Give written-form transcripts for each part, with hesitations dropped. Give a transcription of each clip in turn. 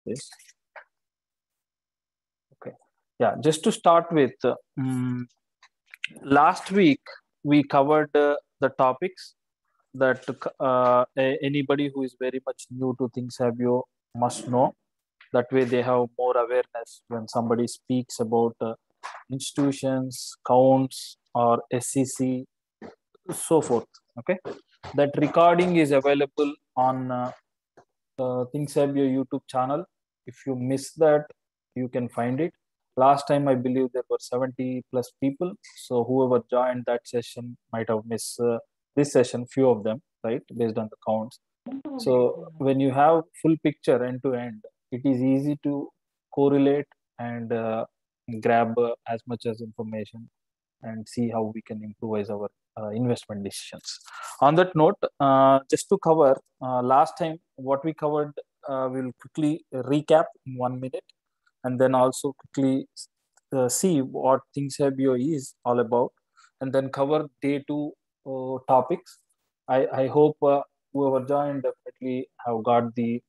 this. Okay. Yeah, just to start with, last week we covered the topics that anybody who is very much new to ThinkSabio must know. That way they have more awareness when somebody speaks about institutions, counts, or SEC, so forth. Okay, that recording is available on ThinkSabio YouTube channel. If you miss that, you can find it. Last time, I believe there were 70 plus people. So whoever joined that session might have missed this session, few of them, right, based on the counts. So when you have full picture end to end, it is easy to correlate and grab as much as information and see how we can improvise our investment decisions. On that note, just to cover last time what we covered, we'll quickly recap in 1 minute, and then also quickly see what ThinkSabio is all about, and then cover day two topics. I hope whoever joined definitely have got the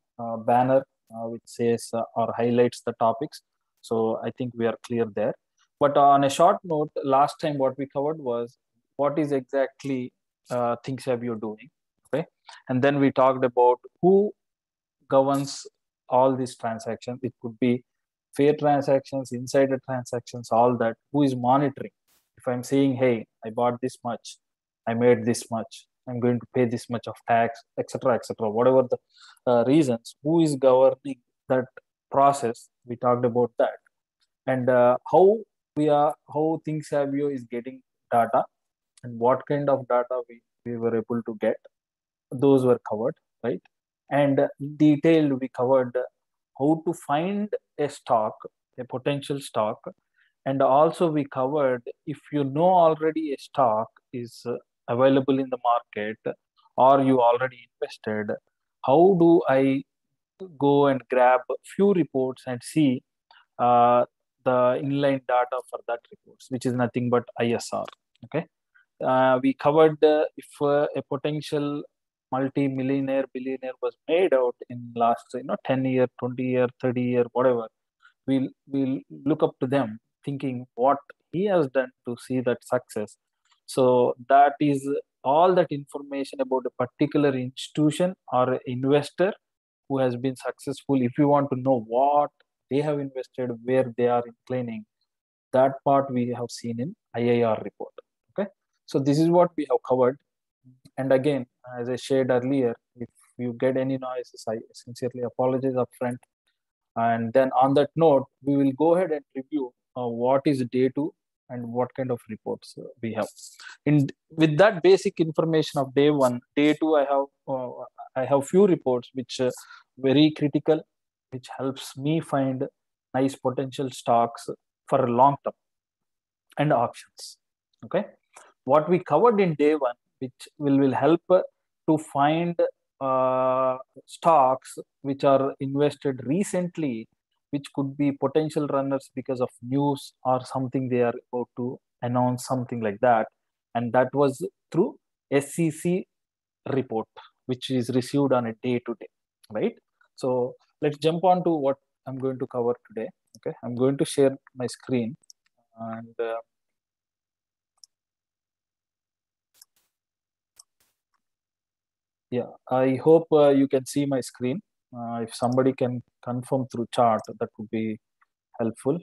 banner which says or highlights the topics. So I think we are clear there. But on a short note, last time what we covered was what is exactly ThinkSabio doing, okay? And then we talked about who governs all these transactions. It could be fair transactions, insider transactions, all that. Who is monitoring? If I'm saying, hey, I bought this much, I made this much, I'm going to pay this much of tax, etc., etc., whatever the reasons, who is governing that process? We talked about that. And how ThinkSabio is getting data and what kind of data we were able to get. Those were covered, right? And detailed, we covered how to find a stock, a potential stock. And also we covered, if you know already a stock is available in the market or you already invested, how do I go and grab a few reports and see uh, the inline data for that reports, which is nothing but ISR. Okay, we covered if a potential multi-millionaire, billionaire was made out in last 10-year, 20-year, 30-year, whatever. We'll look up to them, thinking what he has done to see that success. So that is all that information about a particular institution or investor who has been successful. If you want to know what they have invested, where they are inclining, that part we have seen in IIR report. Okay, so this is what we have covered. And again, as I shared earlier, if you get any noises, I sincerely apologize upfront. And then on that note, we will go ahead and review what is day two and what kind of reports we have. In with that basic information of day one, day two, I have few reports which very critical, which helps me find nice potential stocks for a long term and options. Okay, what we covered in day one, which will help to find stocks which are invested recently, which could be potential runners because of news or something they are about to announce, something like that. And that was through SEC report, which is received on a day to day, right? So let's jump on to what I'm going to cover today. Okay, I'm going to share my screen, and yeah, I hope you can see my screen. If somebody can confirm through chat, that would be helpful.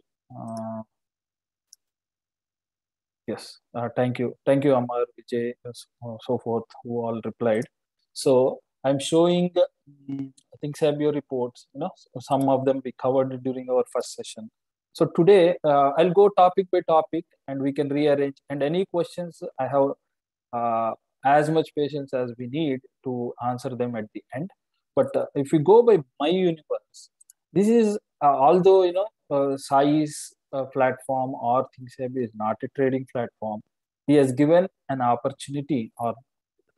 Yes, thank you. Thank you, Amar, Vijay, so forth, who all replied. So I'm showing, I think, Sabio reports, some of them we covered during our first session. So today, I'll go topic by topic and we can rearrange. And any questions, I have as much patience as we need to answer them at the end. But if we go by my universe, this is although size platform or ThinkSabio is not a trading platform, he has given an opportunity, or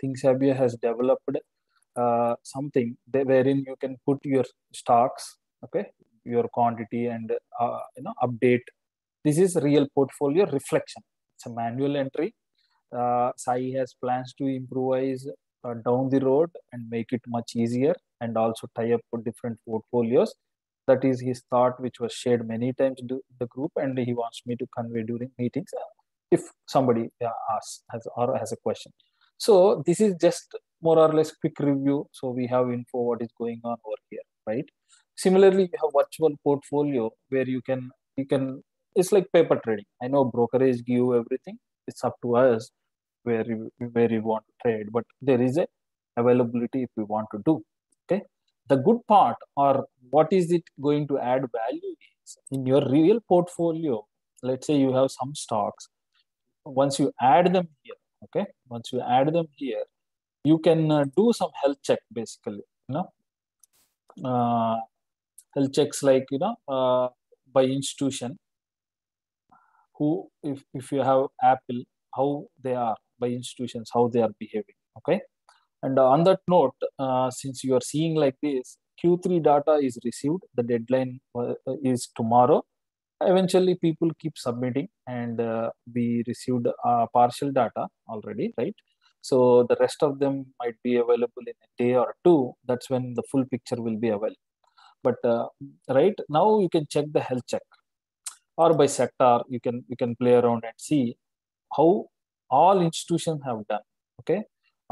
ThinkSabio has developed something wherein you can put your stocks, okay, your quantity, and update. This is real portfolio reflection. It's a manual entry. Sai has plans to improvise down the road and make it much easier, and also tie up with different portfolios. That is his thought, which was shared many times to the group, and he wants me to convey during meetings if somebody asks has a question. So this is just more or less quick review. So we have info what is going on over here, right? Similarly, you have virtual portfolio where you can it's like paper trading. I know brokerage give everything. It's up to us where you want to trade, but there is a availability if we want to do. Okay. The good part, or what is it going to add value, is in your real portfolio. Let's say you have some stocks. Once you add them here, okay, once you add them here, you can do some health check, basically, uh, health checks, like by institution, who, if you have Apple, how they are, by institutions, how they are behaving. Okay. And on that note, since you are seeing like this, Q3 data is received. The deadline is tomorrow. Eventually, people keep submitting, and we received partial data already, right? So the rest of them might be available in a day or two. That's when the full picture will be available. But right now, you can check the health check, or by sector, you can play around and see how all institutions have done. Okay.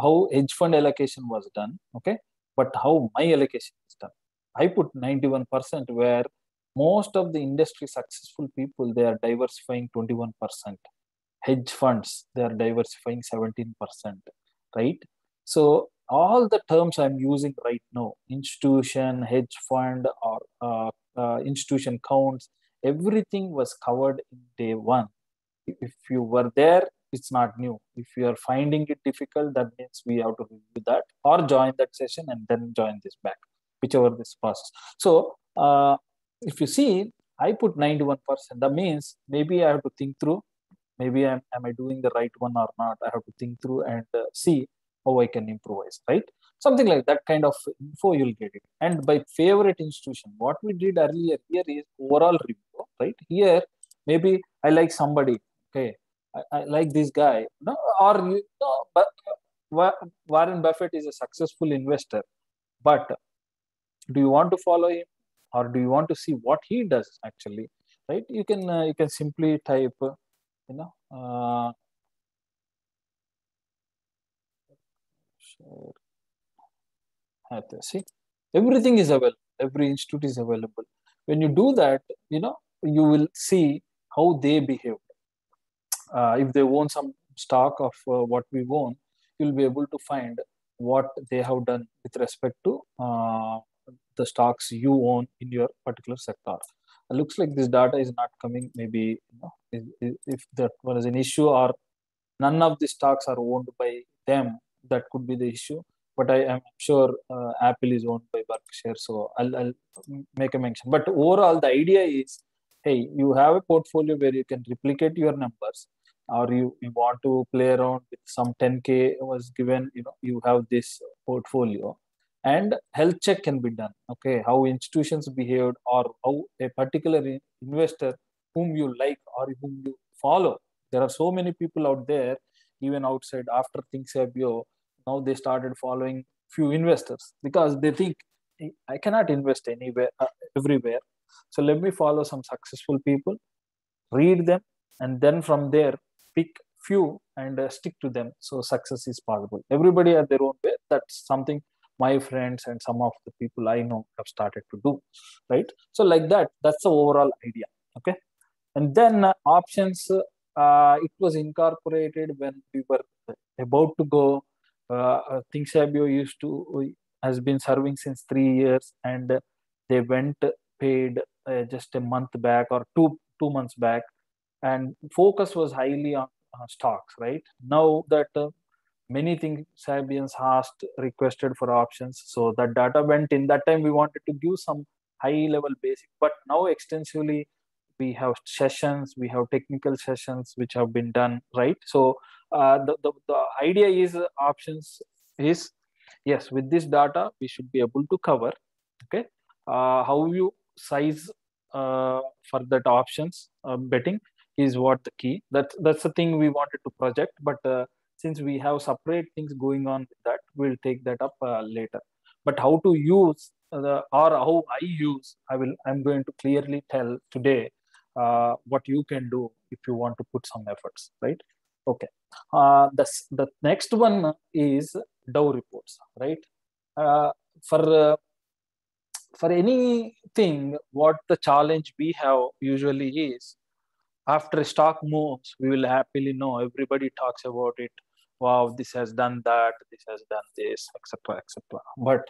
How hedge fund allocation was done. Okay. But how my allocation is done, I put 91%, where most of the industry successful people, they are diversifying 21%. Hedge funds, they are diversifying 17%, right? So all the terms I'm using right now, institution, hedge fund, or institution counts, everything was covered in day one. If you were there, it's not new. If you are finding it difficult, that means we have to review that, or join that session and then join this back, whichever this process. So if you see, I put 91%. That means maybe I have to think through, maybe am I doing the right one or not. I have to think through and see how I can improvise, right? Something like that kind of info you'll get it. And by favorite institution, what we did earlier here is overall review, right? Here, maybe I like somebody. Okay. I like this guy, no? Or but Warren Buffett is a successful investor, but do you want to follow him, or do you want to see what he does actually, right? You can simply type, you know share. See, everything is available. Every institute is available. When you do that, you will see how they behave. If they own some stock of what we own, you'll be able to find what they have done with respect to the stocks you own in your particular sector. It looks like this data is not coming. Maybe if that was an issue, or none of the stocks are owned by them, that could be the issue. But I am sure Apple is owned by Berkshire, so I'll make a mention. But overall, the idea is, hey, you have a portfolio where you can replicate your numbers, or you want to play around with some 10K was given, you have this portfolio, and health check can be done. Okay, how institutions behaved, or how a particular investor whom you like or whom you follow. There are so many people out there, even outside, after ThinkSabio, now they started following few investors because they think, "Hey, I cannot invest anywhere, everywhere. So let me follow some successful people, read them, and then from there pick few and stick to them. So success is possible. Everybody at their own way. That's something my friends and some of the people I know have started to do, right? So like that, that's the overall idea. Okay. And then options, it was incorporated when we were about to go. ThinkSabio has been serving since 3 years, and they went paid just a month back, or two months back, and focus was highly on stocks. Right now that many things Sabians asked, requested for options, so that data went in. That time we wanted to give some high level basic, but now extensively we have sessions, we have technical sessions which have been done, right? So the idea is, options is, yes, with this data we should be able to cover. Okay. How you size for that options betting is what the key. That's the thing we wanted to project, but since we have separate things going on with that, we'll take that up later. But how to use or how I use, I'm going to clearly tell today what you can do if you want to put some efforts, right? Okay. The next one is Dow reports, right? Uh, for for anything, what the challenge we have usually is, after stock moves, we will happily know, everybody talks about it. Wow, this has done that, this has done this, etc., etc. But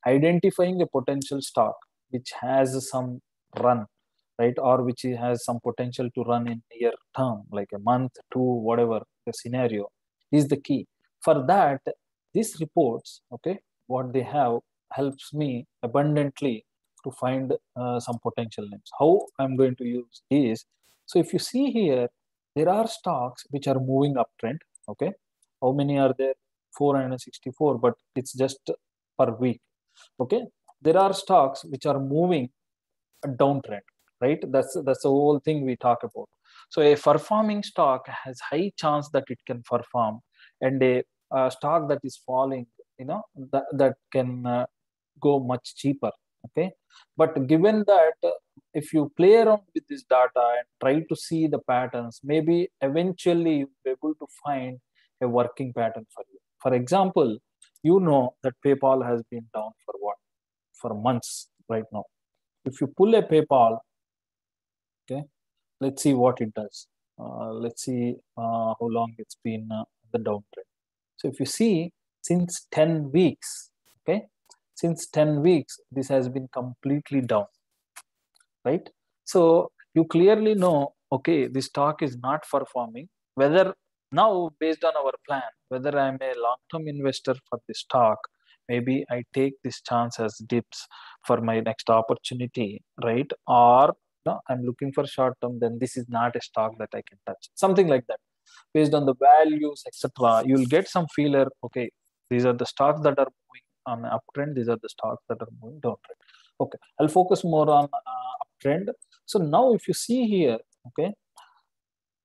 identifying a potential stock which has some run, right, or which has some potential to run in near term, like a month, two, whatever the scenario, is the key. For that, these reports, okay, what they have helps me abundantly to find some potential names. How I'm going to use is, so if you see here, there are stocks which are moving uptrend. Okay, how many are there? 464, but it's just per week. Okay, there are stocks which are moving a downtrend, right? That's the whole thing we talk about. So a performing stock has high chance that it can perform, and a stock that is falling, that can go much cheaper. Okay, but given that if you play around with this data and try to see the patterns, maybe eventually you'll be able to find a working pattern for you. For example, you know that PayPal has been down for what? For months right now. If you pull a PayPal, okay, let's see what it does. Let's see how long it's been the downtrend. So if you see, since 10 weeks, okay, since 10 weeks, this has been completely down, right? So you clearly know, okay, this stock is not performing. Whether now, based on our plan, whether I'm a long-term investor for this stock, maybe I take this chance as dips for my next opportunity, right? Or no, I'm looking for short-term, then this is not a stock that I can touch. Something like that. Based on the values, etc., you'll get some feeler. Okay, these are the stocks that are moving on uptrend. These are the stocks that are moving downtrend. Okay, I'll focus more on uptrend. So now, if you see here, okay,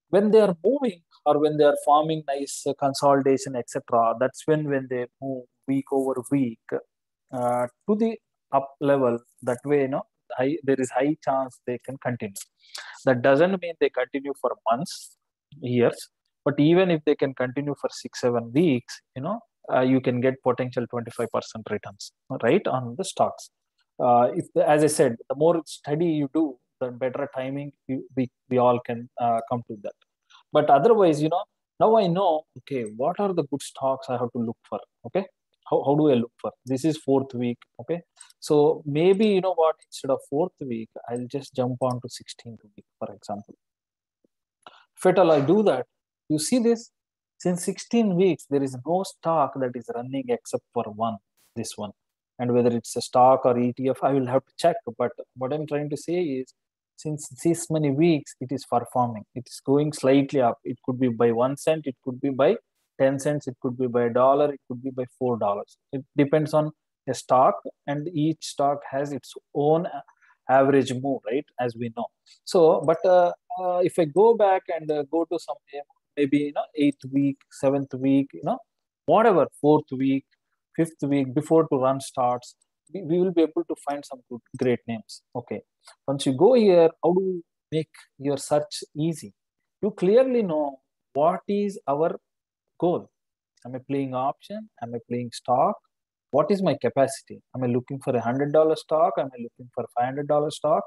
when they are moving or when they are forming nice consolidation, etc., that's when they move week over week to the up level. That way, there is high chance they can continue. That doesn't mean they continue for months, years, but even if they can continue for 6 7 weeks, you can get potential 25% returns, right, on the stocks. If as I said, the more study you do, the better timing we all can come to that. But otherwise, now I know, okay, what are the good stocks I have to look for. Okay, how do I look for? This is fourth week. Okay, so maybe, you know what, instead of fourth week, I'll just jump on to 16th week, for example. If at all I do that, you see this, since 16 weeks, there is no stock that is running except for this one. And whether it's a stock or ETF, I will have to check. But what I'm trying to say is, since this many weeks, it is performing. It is going slightly up. It could be by 1 cent, it could be by 10 cents, it could be by $1, it could be by $4. It depends on a stock, and each stock has its own average move, right? As we know. So, but if I go back and go to some, maybe, 8th week, 7th week, whatever, 4th week, 5th week, before to run starts, we will be able to find some good, great names. Okay, once you go here, how do you make your search easy? You clearly know what is our goal. Am I playing option? Am I playing stock? What is my capacity? Am I looking for $100 stock? Am I looking for $500 stock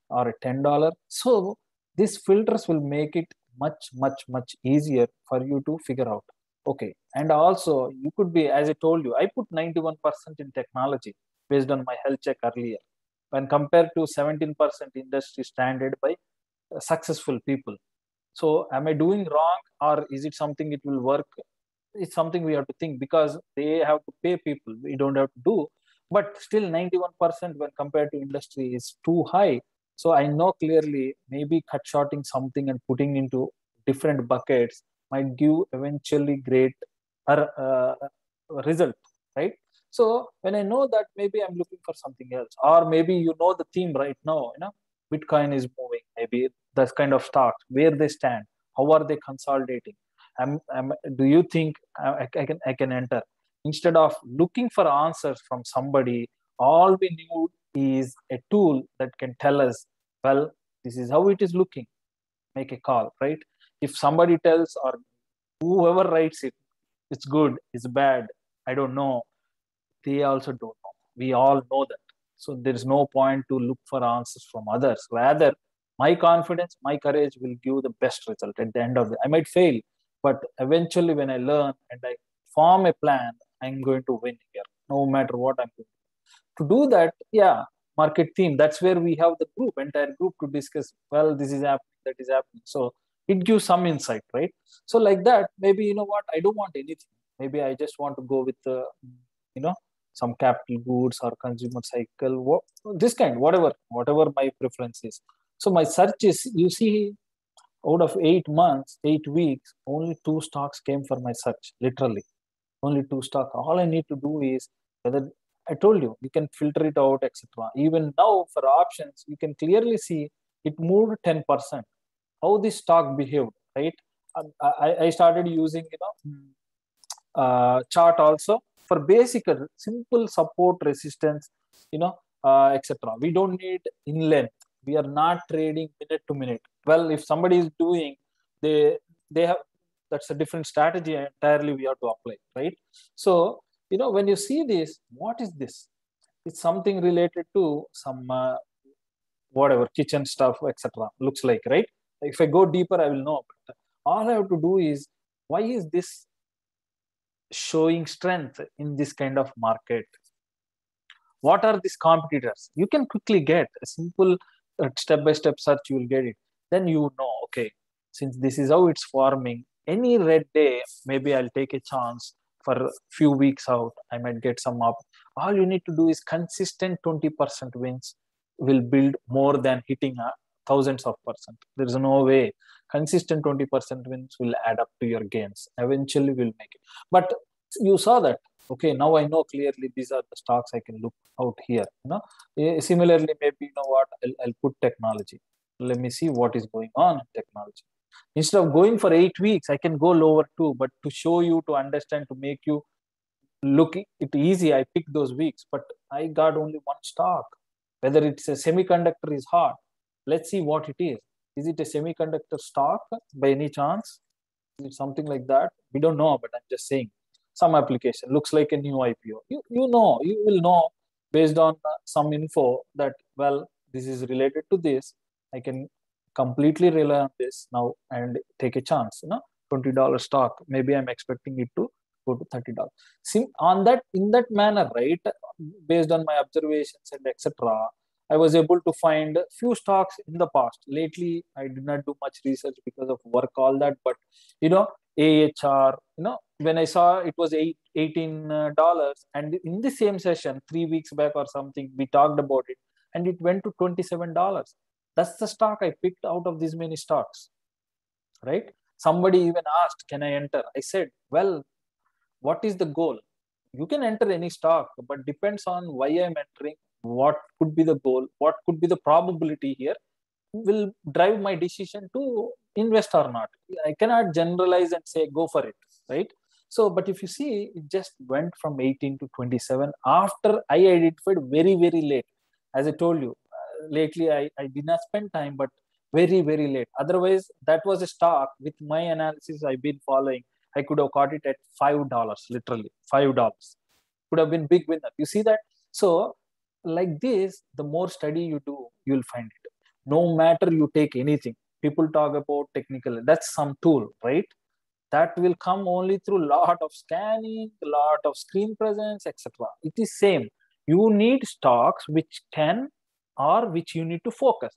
or a $10? So these filters will make it much, much, much easier for you to figure out. Okay. And also, you could be, as I told you, I put 91% in technology based on my health check earlier, when compared to 17% industry standard by successful people. So am I doing wrong, or is it something it will work? It's something we have to think, because they have to pay people. We don't have to do. But still 91% when compared to industry is too high. So I know clearly maybe cut shorting something and putting into different buckets might give eventually great result, right? So when I know that, maybe I'm looking for something else. Or maybe the theme right now, Bitcoin is moving, maybe that kind of stocks, where they stand, how are they consolidating. Do you think I can enter? Instead of looking for answers from somebody, all we need is a tool that can tell us, well, this is how it is looking. Make a call, right? If somebody tells, or whoever writes it, it's good, it's bad, I don't know, they also don't know. We all know that. So there is no point to look for answers from others. Rather, my confidence, my courage will give the best result at the end of it. I might fail, but eventually when I learn and I form a plan, I'm going to win here, no matter what I'm doing. To do that, yeah, market theme. That's where we have the group, entire group to discuss. Well, this is happening, that is happening. So it gives some insight, right? So like that, maybe you know what, I don't want anything. Maybe I just want to go with you know some capital goods or consumer cycle, this kind, whatever my preference is. So my search is, you see, out of 8 months, 8 weeks, only two stocks came for my search, literally only two stock. All I need to do is whether, I told you, you can filter it out, etc. Even now for options, you can clearly see it moved 10%. How this stock behaved, right? I started using chart also for basic simple support resistance, etc. We don't need in length. We are not trading minute to minute. Well, if somebody is doing, they have, that's a different strategy entirely we have to apply, right? So when you see this, what is this? It's something related to some whatever kitchen stuff, etc. Looks like, right? If I go deeper, I will know. But all I have to do is, why is this showing strength in this kind of market? What are these competitors? You can quickly get a simple step-by-step search, you will get it. Then you know, okay, since this is how it's forming, any red day, maybe I'll take a chance for a few weeks out, I might get some up. All you need to do is consistent 20% wins will build more than hitting thousands of percent. There's no way. Consistent 20% wins will add up to your gains. Eventually we'll make it. But you saw that, okay, now I know clearly these are the stocks I can look out here. Similarly, maybe what, I'll put technology. Let me see what is going on in technology. Instead of going for 8 weeks, I can go lower too. But to show you, to understand, to make you look it easy, I picked those weeks. But I got only one stock. Whether it's a semiconductor is hard. Let's see what it is. Is it a semiconductor stock by any chance? Is it something like that? We don't know, but I'm just saying. Some application looks like a new IPO. You will know based on some info that, well, this is related to this. I can completely rely on this now and take a chance. $20 stock. Maybe I'm expecting it to go to $30. On that, in that manner, right? Based on my observations and etc. I was able to find few stocks in the past. Lately, I did not do much research because of work, all that. But AHR, when I saw it was $18, and in the same session 3 weeks back or something, we talked about it, and it went to $27. That's the stock I picked out of these many stocks, right? Somebody even asked, can I enter? I said, well, what is the goal? You can enter any stock, but depends on why I'm entering, what could be the goal, what could be the probability here, will drive my decision to invest or not. I cannot generalize and say go for it, right? So, but if you see, it just went from 18 to 27 after I identified very, very late. As I told you, lately I did not spend time, but very, very late. Otherwise, that was a stock with my analysis I've been following. I could have caught it at $5, literally $5. Could have been big winner. You see that? So, like this, the more study you do, you'll find it. No matter you take anything, people talk about technical, that's some tool, right? That will come only through lot of scanning, lot of screen presence, etc. It is same. You need stocks which can, or which you need to focus.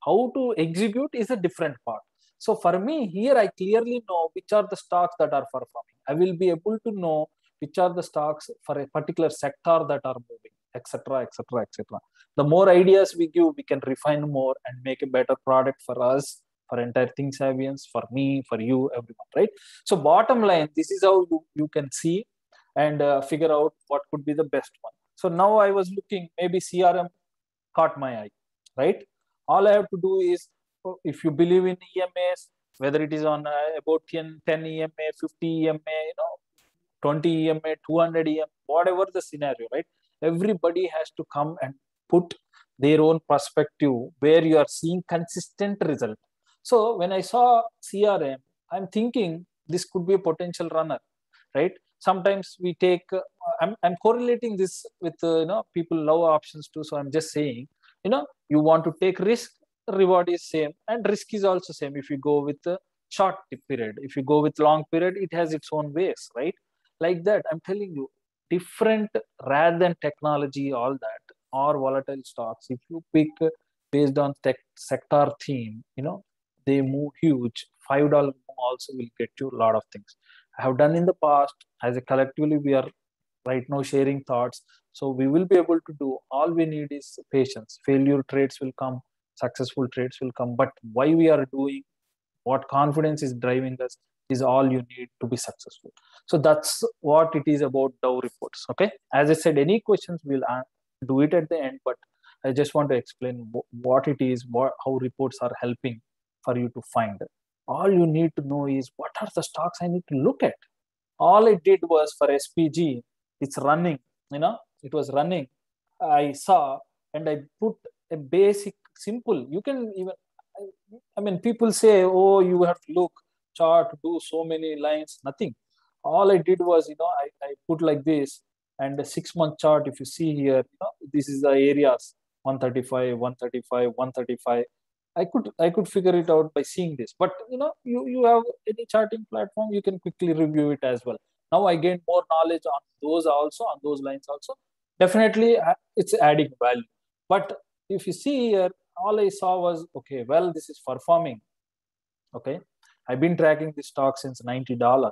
How to execute is a different part. So for me here, I clearly know which are the stocks that are performing. I will be able to know which are the stocks for a particular sector that are moving, etc., etc., etc. The more ideas we give, we can refine more and make a better product for us, for entire ThinkSavians, for me, for you, everyone, right? So bottom line, this is how you can see and figure out what could be the best one. So now I was looking, maybe CRM caught my eye, right? All I have to do is, if you believe in EMAs, whether it is on about 10 EMA, 50 EMA, 20 EMA, 200 EMA, whatever the scenario, right? Everybody has to come and put their own perspective where you are seeing consistent result. So when I saw CRM, I'm thinking this could be a potential runner, right? Sometimes we take I'm correlating this with people love options too, so I'm just saying, you want to take risk, reward is same, and risk is also same. If you go with the short period, if you go with long period, it has its own ways, right? Like that, I'm telling you, different, rather than technology, all that, or volatile stocks, if you pick based on tech sector theme, they move huge. $5 also will get you a lot of things. I have done in the past. As a collectively, we are right now sharing thoughts. So we will be able to do. All we need is patience. Failure trades will come, successful trades will come. But why we are doing, what confidence is driving us, is all you need to be successful. So that's what it is about Dow reports. Okay. As I said, any questions we'll do it at the end. But I just want to explain what it is, how reports are helping for you to find. All you need to know is what are the stocks I need to look at. All I did was for SPG, it's running, it was running. I saw and I put a basic, simple. You can even, I mean, people say, oh, you have to look, chart, do so many lines, nothing. All I did was, I put like this, and a 6-month chart, if you see here, this is the areas 135, 135, 135. I could figure it out by seeing this. But you have any charting platform, you can quickly review it as well. Now I gain more knowledge on those also, on those lines also. Definitely, it's adding value. But if you see here, all I saw was, okay, well, this is performing. Okay, I've been tracking this stock since $90.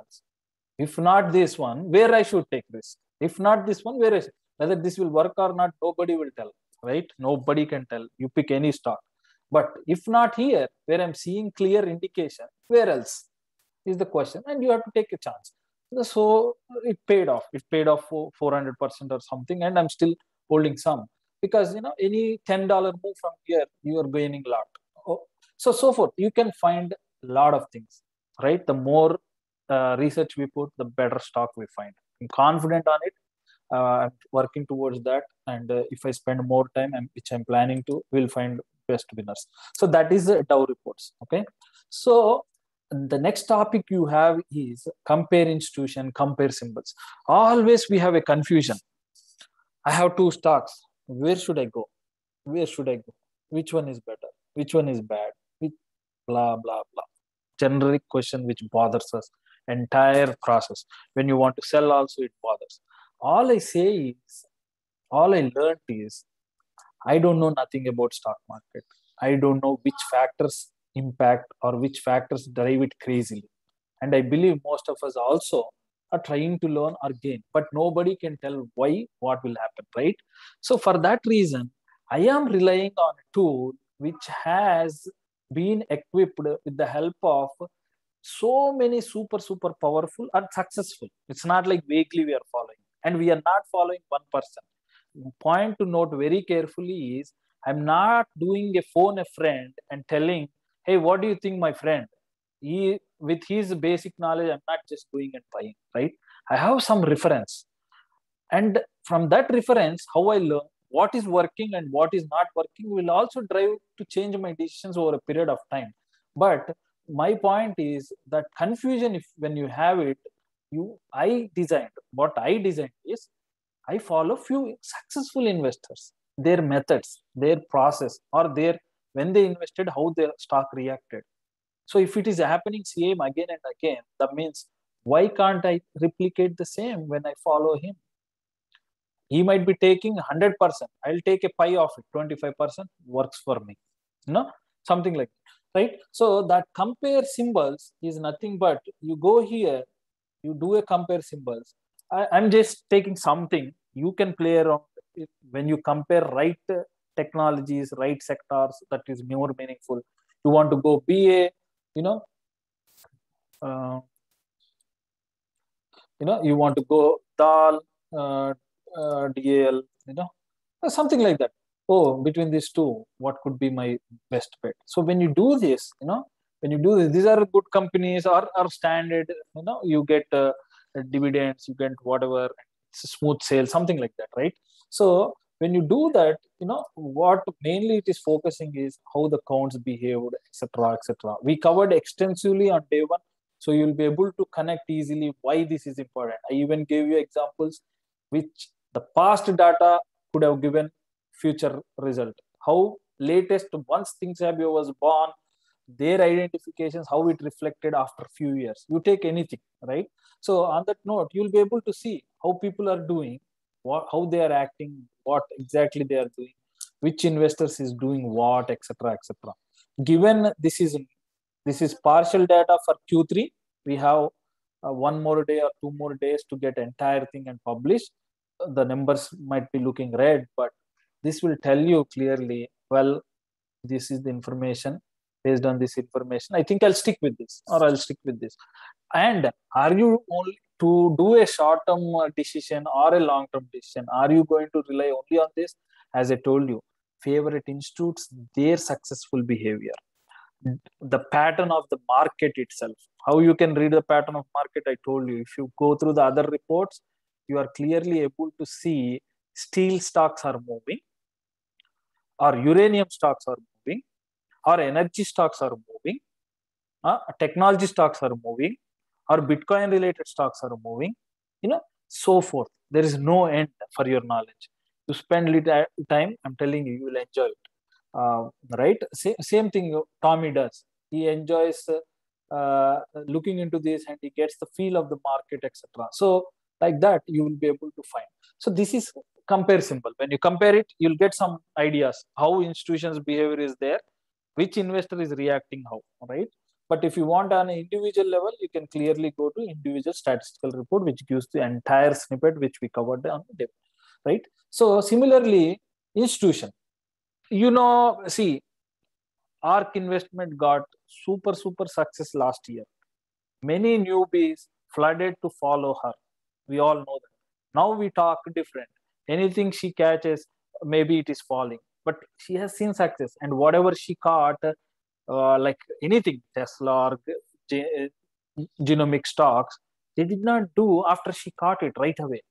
If not this one, where I should take risk? If not this one, whether this will work or not, nobody will tell, right? Nobody can tell. You pick any stock. But if not here, where I'm seeing clear indication, where else is the question? And you have to take a chance. So it paid off. It paid off for 400% or something, and I'm still holding some, because any $10 move from here, you are gaining a lot. So forth. You can find a lot of things, right? The more research we put, the better stock we find. I'm confident on it. I'm working towards that, and if I spend more time, which I'm planning to, we'll find best winners. So that is Dow reports. Okay. So the next topic you have is compare institution, compare symbols. Always we have a confusion. I have 2 stocks. Where should I go? Where should I go? Which one is better? Which one is bad? Which blah, blah, blah. Generic question which bothers us. Entire process. When you want to sell also, it bothers. All I say is, all I learned is, I don't know nothing about stock market. I don't know which factors impact or which factors drive it crazily. And I believe most of us also are trying to learn or gain, but nobody can tell why, what will happen, right? So for that reason, I am relying on a tool which has been equipped with the help of so many super powerful and successful. It's not like vaguely we are following, and we are not following one person. Point to note very carefully is, I'm not doing a phone a friend and telling, hey, what do you think, my friend? He, with his basic knowledge, I'm not just going and buying, right? I have some reference. And from that reference, how I learn what is working and what is not working will also drive to change my decisions over a period of time. But my point is that confusion, if when you have it, I designed is, I follow few successful investors, their methods, their process, or their, when they invested, how their stock reacted. So if it is happening same again and again, that means, why can't I replicate the same when I follow him? He might be taking 100%. I'll take a pie of it. 25% works for me. Something like that, right? So that compare symbols is nothing but, you go here, you do a compare symbols. I'm just taking something. You can play around when you compare right technologies, right sectors, that is more meaningful. You want to go BA, uh, you want to go DAL, DAL, something like that. Oh, between these two, what could be my best bet? So when you do this, these are good companies, or standard, you get dividends, you get whatever, it's a smooth sale, something like that, right? So when you do that, what mainly it is focusing is how the counts behaved, etc., etc. We covered extensively on day one, so you'll be able to connect easily why this is important. I even gave you examples which the past data could have given future result. How latest once things have was born, their identifications, how it reflected after few years. You take anything, right? So on that note, you'll be able to see how people are doing, how they are acting, what exactly they are doing, which investors is doing what, etc., etc. Given this is partial data for Q3, we have one more day or 2 more days to get entire thing and publish. The numbers might be looking red, but this will tell you clearly, well, this is the information. Based on this information, I think I'll stick with this, or I'll stick with this. And are you only to do a short-term decision or a long-term decision? Are you going to rely only on this? As I told you, favorite institutes, their successful behavior, the pattern of the market itself. How you can read the pattern of market? I told you. If you go through the other reports, you are clearly able to see steel stocks are moving, or uranium stocks are moving, or energy stocks are moving, technology stocks are moving, or Bitcoin related stocks are moving, so forth. There is no end for your knowledge. You spend little time, I'm telling you, you will enjoy it. Right? Same thing Tommy does. He enjoys looking into this, and he gets the feel of the market, etc. So like that, you will be able to find. So this is compare simple. When you compare it, you'll get some ideas how institutions behavior is there, which investor is reacting how, right? But if you want on an individual level, you can clearly go to individual statistical report, which gives the entire snippet, which we covered on the day, right? So similarly, institution, see, ARK investment got super success last year. Many newbies flooded to follow her. We all know that. Now we talk different. Anything she catches, maybe it is falling. But she has seen success, and whatever she caught, like anything, Tesla or genomic stocks, they did not do after she caught it right away.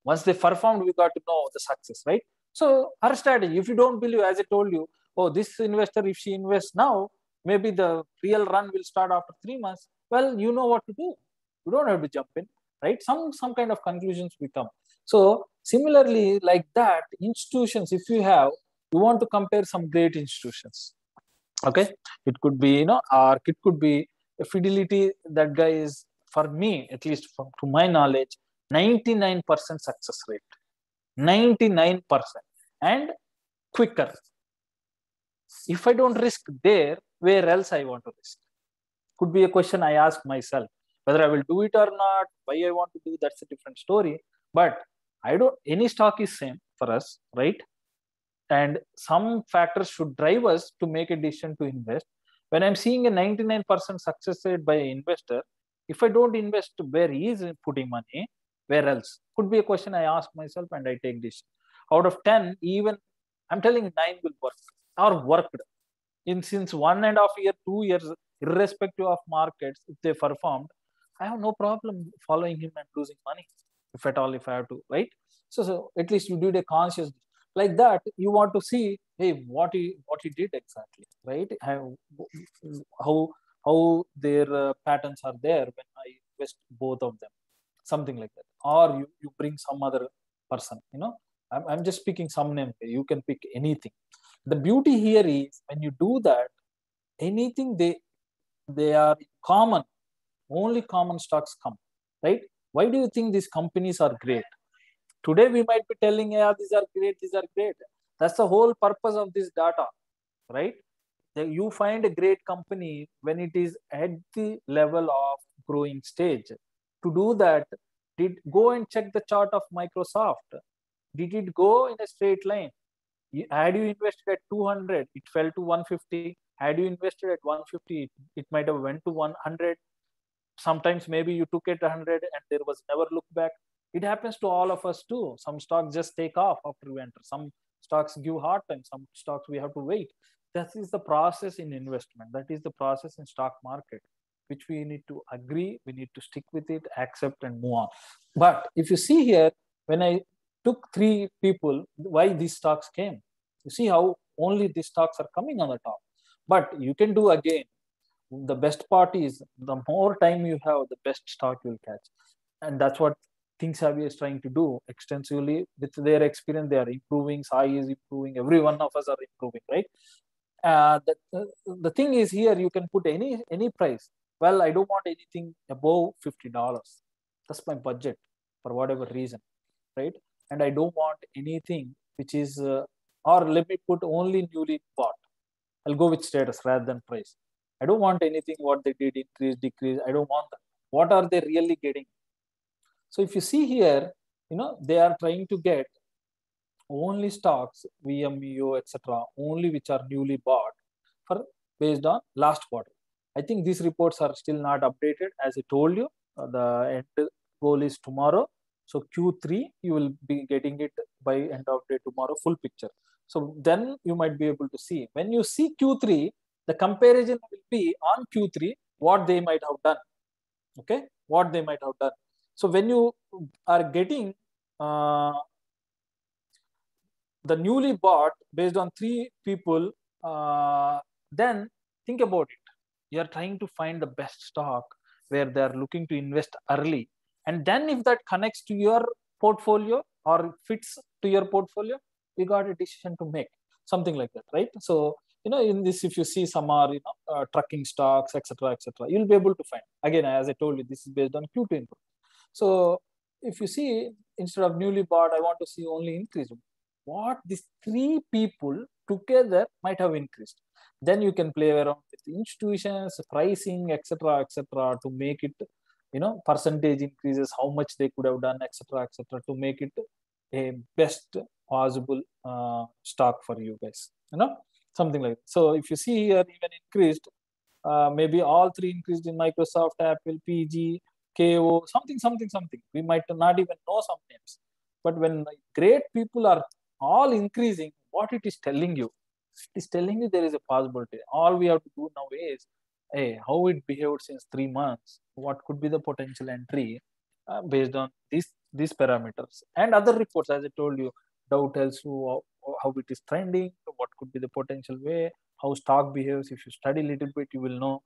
Once they performed, we got to know the success, right? So her strategy, if you don't believe, as I told you, oh, this investor, if she invests now, maybe the real run will start after 3 months. Well, you know what to do. You don't have to jump in, right? Some kind of conclusions we come. So similarly, like that, institutions, if you want to compare some great institutions. Okay, it could be ARK, it could be Fidelity. That guy is, for me at least, to my knowledge, 99% success rate, 99%, and quicker. If I don't risk there, where else I want to risk? Could be a question I ask myself. Whether I will do it or not, why I want to do, that's a different story. But any stock is same for us, right? And some factors should drive us to make a decision to invest. When I'm seeing a 99% success rate by an investor, if I don't invest where he is putting money, where else? Could be a question I ask myself, and I take this. Out of 10, even I'm telling you, 9 will work or worked. Since 1.5 year, 2 years, irrespective of markets, if they performed, I have no problem following him and losing money, if at all, if I have to, right? So at least you did a conscious, like that. You want to see, hey, what he did exactly, right? How their patterns are there when I invest both of them, something like that. Or you bring some other person, I'm just picking some name. You can pick anything. The beauty here is when you do that, anything they are common, only common stocks come, right? Why do you think these companies are great? Today we might be telling, yeah, these are great, these are great. That's the whole purpose of this data, right? You find a great company when it is at the level of growing stage. To do that, go and check the chart of Microsoft. Did it go in a straight line? Had you invested at 200, it fell to 150. Had you invested at 150, it might have went to 100. Sometimes maybe you took it 100 and there was never look back. It happens to all of us too. Some stocks just take off after we enter. Some stocks give hard time. Some stocks we have to wait. That is the process in investment. That is the process in stock market. which we need to agree, we need to stick with it, accept and move on. But if you see here, when I took 3 people, why these stocks came? You see how only these stocks are coming on the top. But you can do again. The best part is the more time you have, the best stock you'll catch. And that's what ThinkSavvy is trying to do extensively. With their experience, they are improving. Sai is improving. Every one of us are improving, right? The thing is here, you can put any price. Well, I don't want anything above $50. That's my budget for whatever reason, right? And I don't want anything which is, or let me put only newly bought. I'll go with status rather than price. I don't want anything what they did, increase, decrease. I don't want that. What are they really getting? So if you see here, they are trying to get only stocks, VMEO, etc., only which are newly bought for based on last quarter. I think these reports are still not updated. As I told you, the end goal is tomorrow. So Q3, you will be getting it by end of day tomorrow, full picture. So then you might be able to see. When you see Q3, the comparison will be on Q3, what they might have done. Okay, what they might have done. So when you are getting the newly bought based on 3 people, then think about it. You are trying to find the best stock where they are looking to invest early. And then if that connects to your portfolio or fits to your portfolio, you got a decision to make, something like that, right? So, in this, if you see some are, trucking stocks, etc., you'll be able to find. Again, as I told you, this is based on Q2 input. So if you see, instead of newly bought, I want to see only increase. What these 3 people together might have increased. Then you can play around with institutions, pricing, etc., to make it, percentage increases, how much they could have done, etc., to make it a best possible stock for you guys. Something like that. So if you see here, even increased, maybe all 3 increased in Microsoft, Apple, PG, KO, something. We might not even know some names. But when great people are all increasing, what it is telling you? It is telling you there is a possibility. All we have to do now is, hey, how it behaved since 3 months, what could be the potential entry based on these parameters. And other reports, as I told you, Dow tells you how it is trending, what could be the potential way, how stock behaves. If you study a little bit, you will know,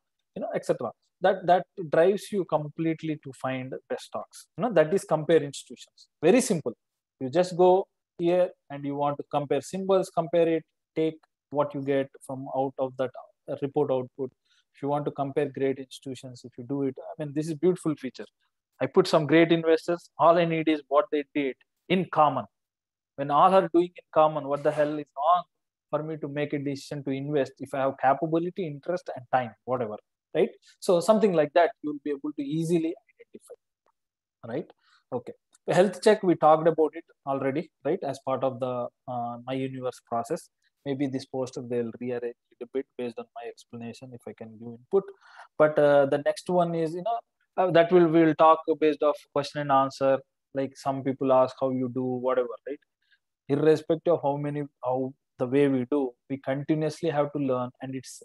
etc. That drives you completely to find best stocks. That is compare institutions. Very simple. You just go here and you want to compare symbols, compare it, take what you get from out of that report output. If you want to compare great institutions, if you do it, I mean, this is beautiful feature. I put some great investors. All I need is what they did in common. When all are doing in common, what the hell is wrong for me to make a decision to invest if I have capability, interest, and time, whatever, right? So something like that, you'll be able to easily identify, right? Okay. Health check, we talked about it already, right? As part of the My Universe process. Maybe this poster, they'll rearrange it a bit based on my explanation if I can give input. But the next one is, that we'll talk based off question and answer. Like some people ask how you do, whatever, right? Irrespective of how the way we do, we continuously have to learn, and it's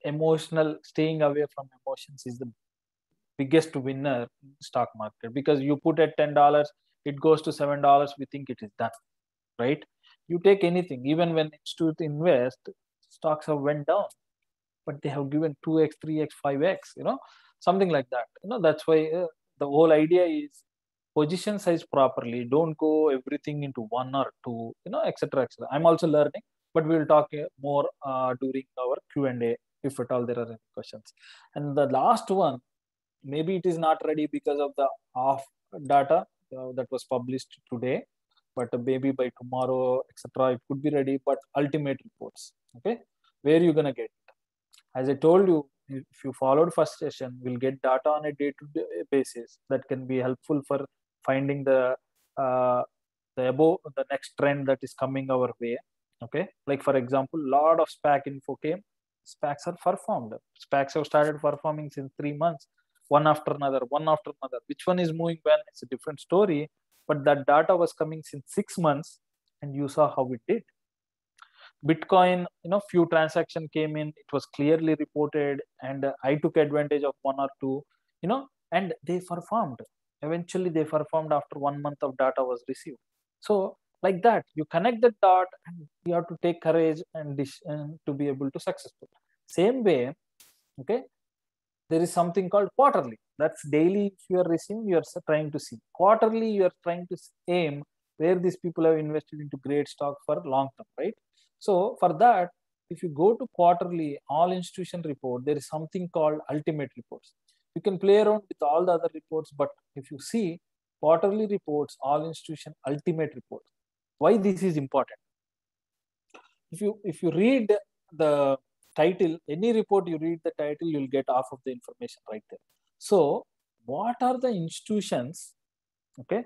emotional. Staying away from emotions is the biggest winner in stock market, because you put at $10, it goes to $7, we think it is done, right? You take anything, even when institute invest, stocks have went down, but they have given 2x, 3x, 5x, something like that. That's why the whole idea is position size properly. Don't go everything into one or two, etc., I'm also learning, but we'll talk more during our Q&A if at all there are any questions. And the last one, maybe it is not ready because of the off data that was published today, but maybe by tomorrow, etc., it could be ready. But ultimate reports, okay, where you're gonna get it? As I told you, if you followed first session, we'll get data on a day-to-day basis that can be helpful for finding the next trend that is coming our way. Okay, like for example, lot of SPAC info came. SPACs are performed. SPACs have started performing since 3 months, one after another. Which one is moving when? It's a different story. But that data was coming since 6 months, and you saw how it did. Bitcoin, few transaction came in, it was clearly reported, and I took advantage of one or two, and they performed. Eventually they performed after 1 month of data was received. So like that, you connect the dot, and you have to take courage and to be able to successful. Same way, okay, there is something called quarterly. That's daily. If you are receiving, you are trying to see. Quarterly, you are trying to aim where these people have invested into great stock for long term, right? So for that, if you go to quarterly all institution report, there is something called ultimate reports. You can play around with all the other reports, but if you see quarterly reports, all institution ultimate reports, why this is important? If you read the title, any report you read the title, you'll get half of the information right there. So what are the institutions, okay,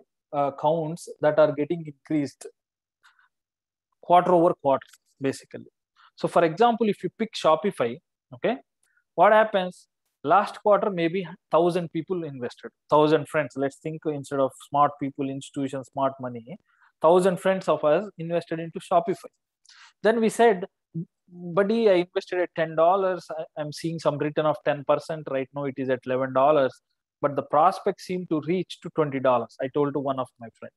counts that are getting increased quarter over quarter, basically? So for example, if you pick Shopify, okay, what happens? Last quarter, maybe 1,000 people invested, 1,000 friends. Let's think, instead of smart people, institutions, smart money, 1,000 friends of us invested into Shopify. Then we said, buddy, I invested at $10. I'm seeing some return of 10%. Right now it is at $11. But the prospects seem to reach to $20. I told to one of my friends.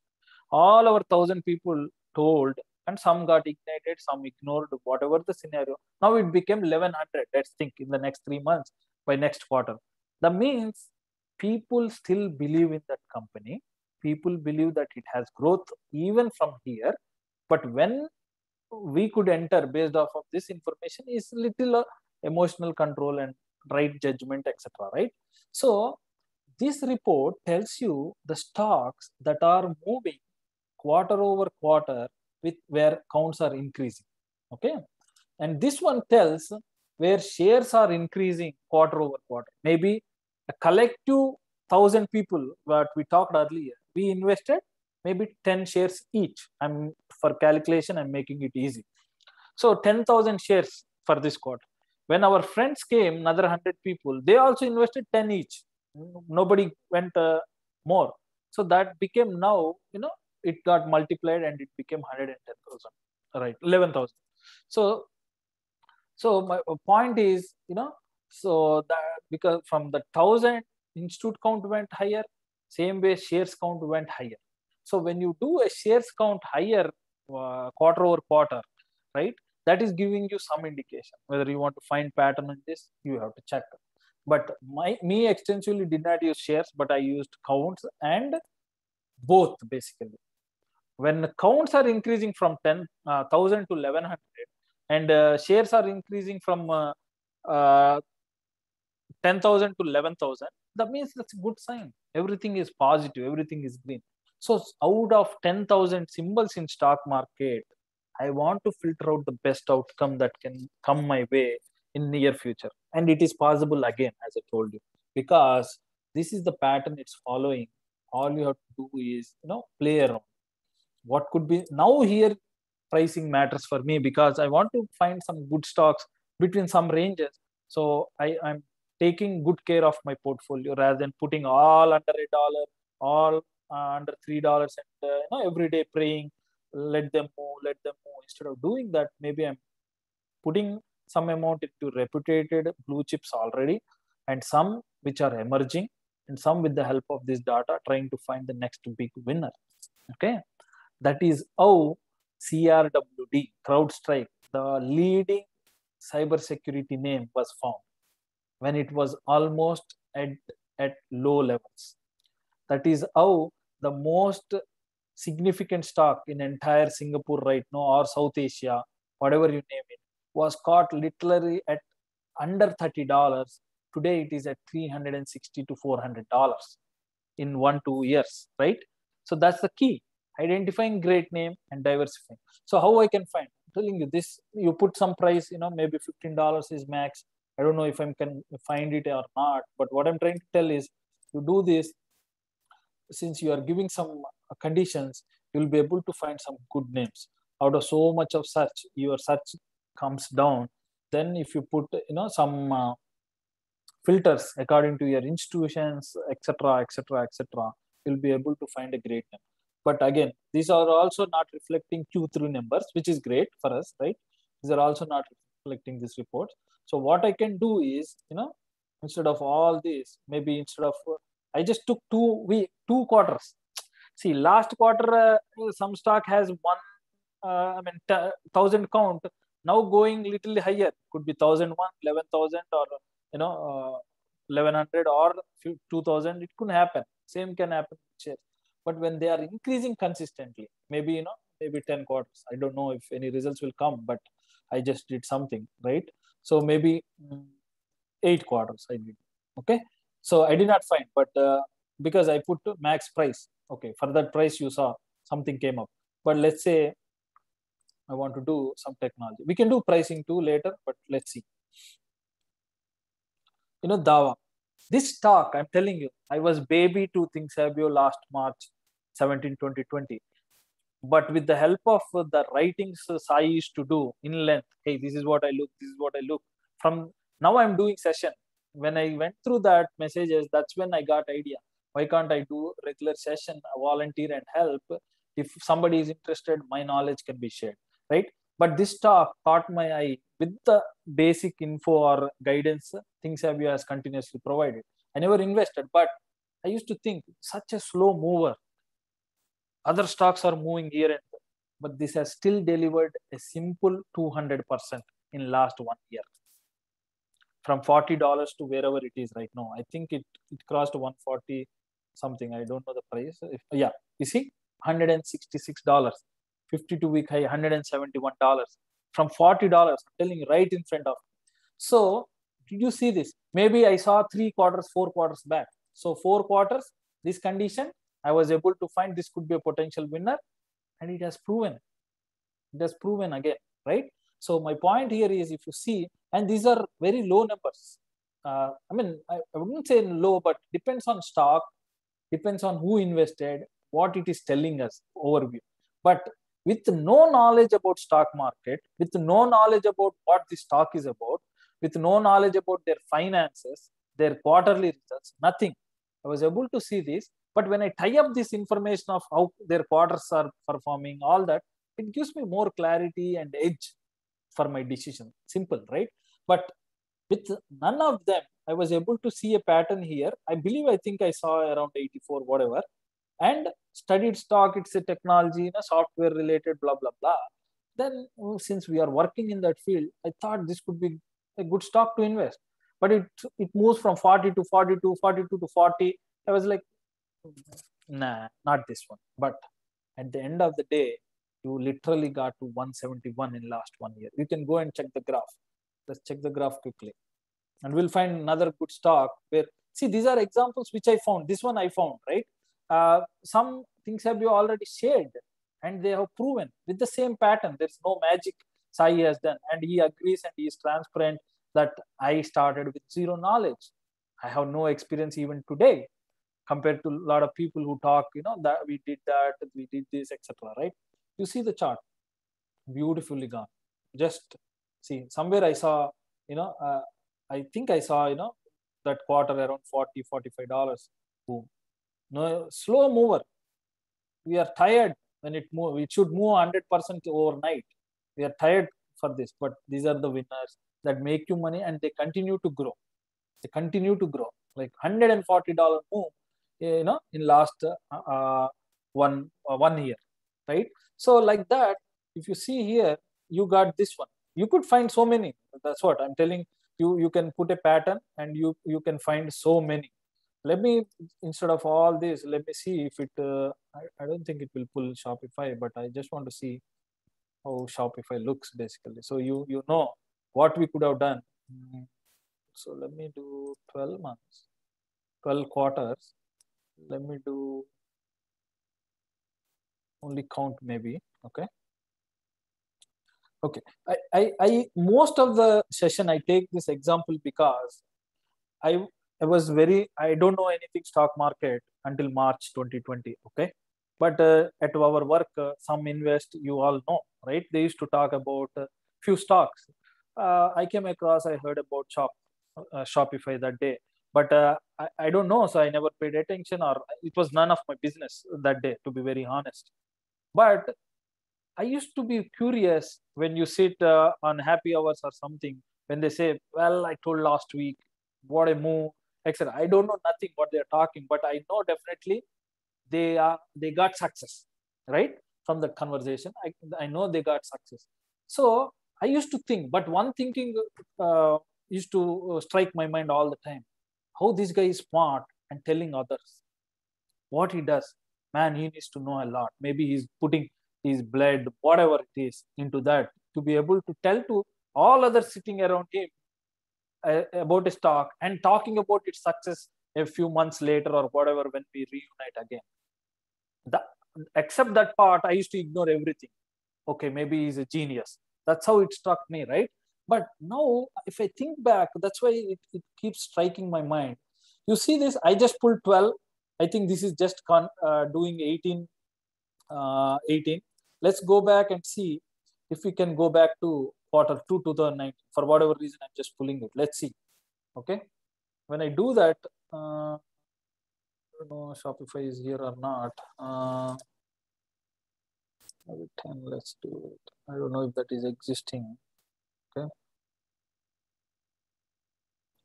All our 1,000 people told, and some got ignited, some ignored, whatever the scenario. Now it became 1,100. Let's think in the next 3 months, by next quarter. That means people still believe in that company. People believe that it has growth even from here. But when we could enter based off of this information is little emotional control and right judgment, etc., right? So this report tells you the stocks that are moving quarter over quarter with where counts are increasing, okay, and this one tells where shares are increasing quarter over quarter. Maybe a collective 1,000 people what we talked earlier, we invested maybe 10 shares each. I'm for calculation, I'm making it easy. So 10,000 shares for this quarter. When our friends came, another 100 people, they also invested 10 each. Nobody went more. So that became now, it got multiplied and it became 110,000, right? 11,000. So my point is, so that because from the 1,000, institute count went higher, same way shares count went higher. So when you do a shares count higher quarter over quarter, right, that is giving you some indication. Whether you want to find pattern in this, you have to check. But me extensively did not use shares, but I used counts and both basically. When the counts are increasing from 10,000 to 1,100, and shares are increasing from 10,000 to 11,000, that means that's a good sign. Everything is positive, everything is green. So out of 10,000 symbols in stock market, I want to filter out the best outcome that can come my way in near future. And it is possible again, as I told you, because this is the pattern it's following. All you have to do is, play around. What could be now here, pricing matters for me because I want to find some good stocks between some ranges. So I'm taking good care of my portfolio rather than putting all under $1, all under $3, and every day praying, let them move, let them move. Instead of doing that, maybe I'm putting some amount into reputed blue chips already, and some which are emerging, and some with the help of this data, trying to find the next big winner. Okay, that is how CRWD, CrowdStrike, the leading cybersecurity name, was found when it was almost at low levels. That is how the most significant stock in entire Singapore right now, or South Asia, whatever you name it, was caught literally at under $30. Today it is at $360 to $400 in 1-2 years, right? So that's the key: identifying great name and diversifying. So how I can find? I'm telling you this, you put some price, maybe $15 is max. I don't know if I can find it or not, but what I'm trying to tell is, you do this, since you are giving some conditions, you'll be able to find some good names. Out of so much of search, your search comes down. Then if you put, some filters according to your institutions, etc., etc., etc., you'll be able to find a great name. But again, these are also not reflecting Q3 numbers, which is great for us, right? These are also not reflecting these reports. So what I can do is, instead of all this, maybe instead of I just took 2 quarters. See, last quarter, some stock has one, 1,000 count. Now going little higher, could be 1,001, 11,000, or 1,100 or 2,000. It could happen. Same can happen with shares. But when they are increasing consistently, maybe maybe 10 quarters. I don't know if any results will come, but I just did something, right? So maybe 8 quarters I did. Okay. So I did not find, but because I put max price. Okay. For that price, you saw something came up. But let's say I want to do some technology. We can do pricing too later, but let's see. Dawa. This stock, I'm telling you, I was baby to ThinkSabio last March 17, 2020. But with the help of the writings Sai used to do in length, hey, this is what I look, this is what I look. From now I'm doing session. When I went through that messages, that's when I got idea. Why can't I do regular session, volunteer and help? If somebody is interested, my knowledge can be shared, right? But this talk caught my eye with the basic info or guidance ThinkSabio has continuously provided. I never invested, but I used to think such a slow mover. Other stocks are moving here and there, but this has still delivered a simple 200% in last 1 year. From $40 to wherever it is right now. I think it crossed 140 something. I don't know the price. Yeah, you see, $166. 52-week high, $171. From $40, I'm telling you, right in front of me. So did you see this? Maybe I saw 3 quarters, 4 quarters back. So 4 quarters, this condition, I was able to find this could be a potential winner, and it has proven. It has proven again, right? So my point here is, if you see, and these are very low numbers. I wouldn't say low, but depends on stock, depends on who invested, what it is telling us, overview. But with no knowledge about stock market, with no knowledge about what the stock is about, with no knowledge about their finances, their quarterly results, nothing. I was able to see this. But when I tie up this information of how their quarters are performing, all that, it gives me more clarity and edge for my decision. Simple, right? But with none of them, I was able to see a pattern here. I think I saw around 84, whatever, and studied stock. It's a technology, software related, blah, blah, blah. Then since we are working in that field, I thought this could be a good stock to invest. But it moves from 40 to 42, 42 to 40. I was like, nah, not this one. But at the end of the day, you literally got to 171 in last 1 year. You can go and check the graph. Let's check the graph quickly. And we'll find another good stock where, see, these are examples which I found. This one I found, right? Some things have you already shared, and they have proven with the same pattern. There's no magic Sai has done. And he agrees and he is transparent that I started with zero knowledge. I have no experience even today, compared to a lot of people who talk, that we did this, etc. Right? You see the chart, beautifully gone. Just see, somewhere I saw, I think I saw, that quarter around $40, $45. Boom. No, slow mover. We are tired when it move. It should move 100% overnight. We are tired for this, but these are the winners that make you money, and they continue to grow. They continue to grow. Like $140 move, in last 1 year, right? So like that, if you see here, you got this one. You could find so many. That's what I'm telling you. You can put a pattern, and you can find so many. Let me, instead of all this, let me see if it. I don't think it will pull Shopify, but I just want to see how Shopify looks basically. So you know what we could have done. So let me do 12 months, 12 quarters. Let me do only count maybe. Okay. Okay. I most of the session I take this example because I I don't know anything stock market until March 2020. Okay. But at our work, some invest, you all know, right? They used to talk about few stocks. I came across, I heard about Shopify that day, but I don't know. So I never paid attention, or it was none of my business that day, to be very honest. But I used to be curious when you sit on happy hours or something, when they say, well, I told last week, what a move, etc. I don't know nothing what they're talking, but I know definitely they got success, right? From that conversation, I know they got success. So I used to think, but one thinking used to strike my mind all the time. How this guy is smart and telling others what he does. Man, he needs to know a lot. Maybe he's putting his blood, whatever it is, into that to be able to tell to all others sitting around him about a stock and talking about its success a few months later or whatever when we reunite again. The, except that part, I used to ignore everything. Okay, maybe he's a genius. That's how it struck me, right? But now, if I think back, that's why it keeps striking my mind. You see this, I just pulled 12. I think this is just doing 18. 18. Let's go back and see if we can go back to quarter 2 2019. For whatever reason, I'm just pulling it. Let's see. Okay. When I do that, I don't know Shopify is here or not. 10, let's do it. I don't know if that is existing. Okay.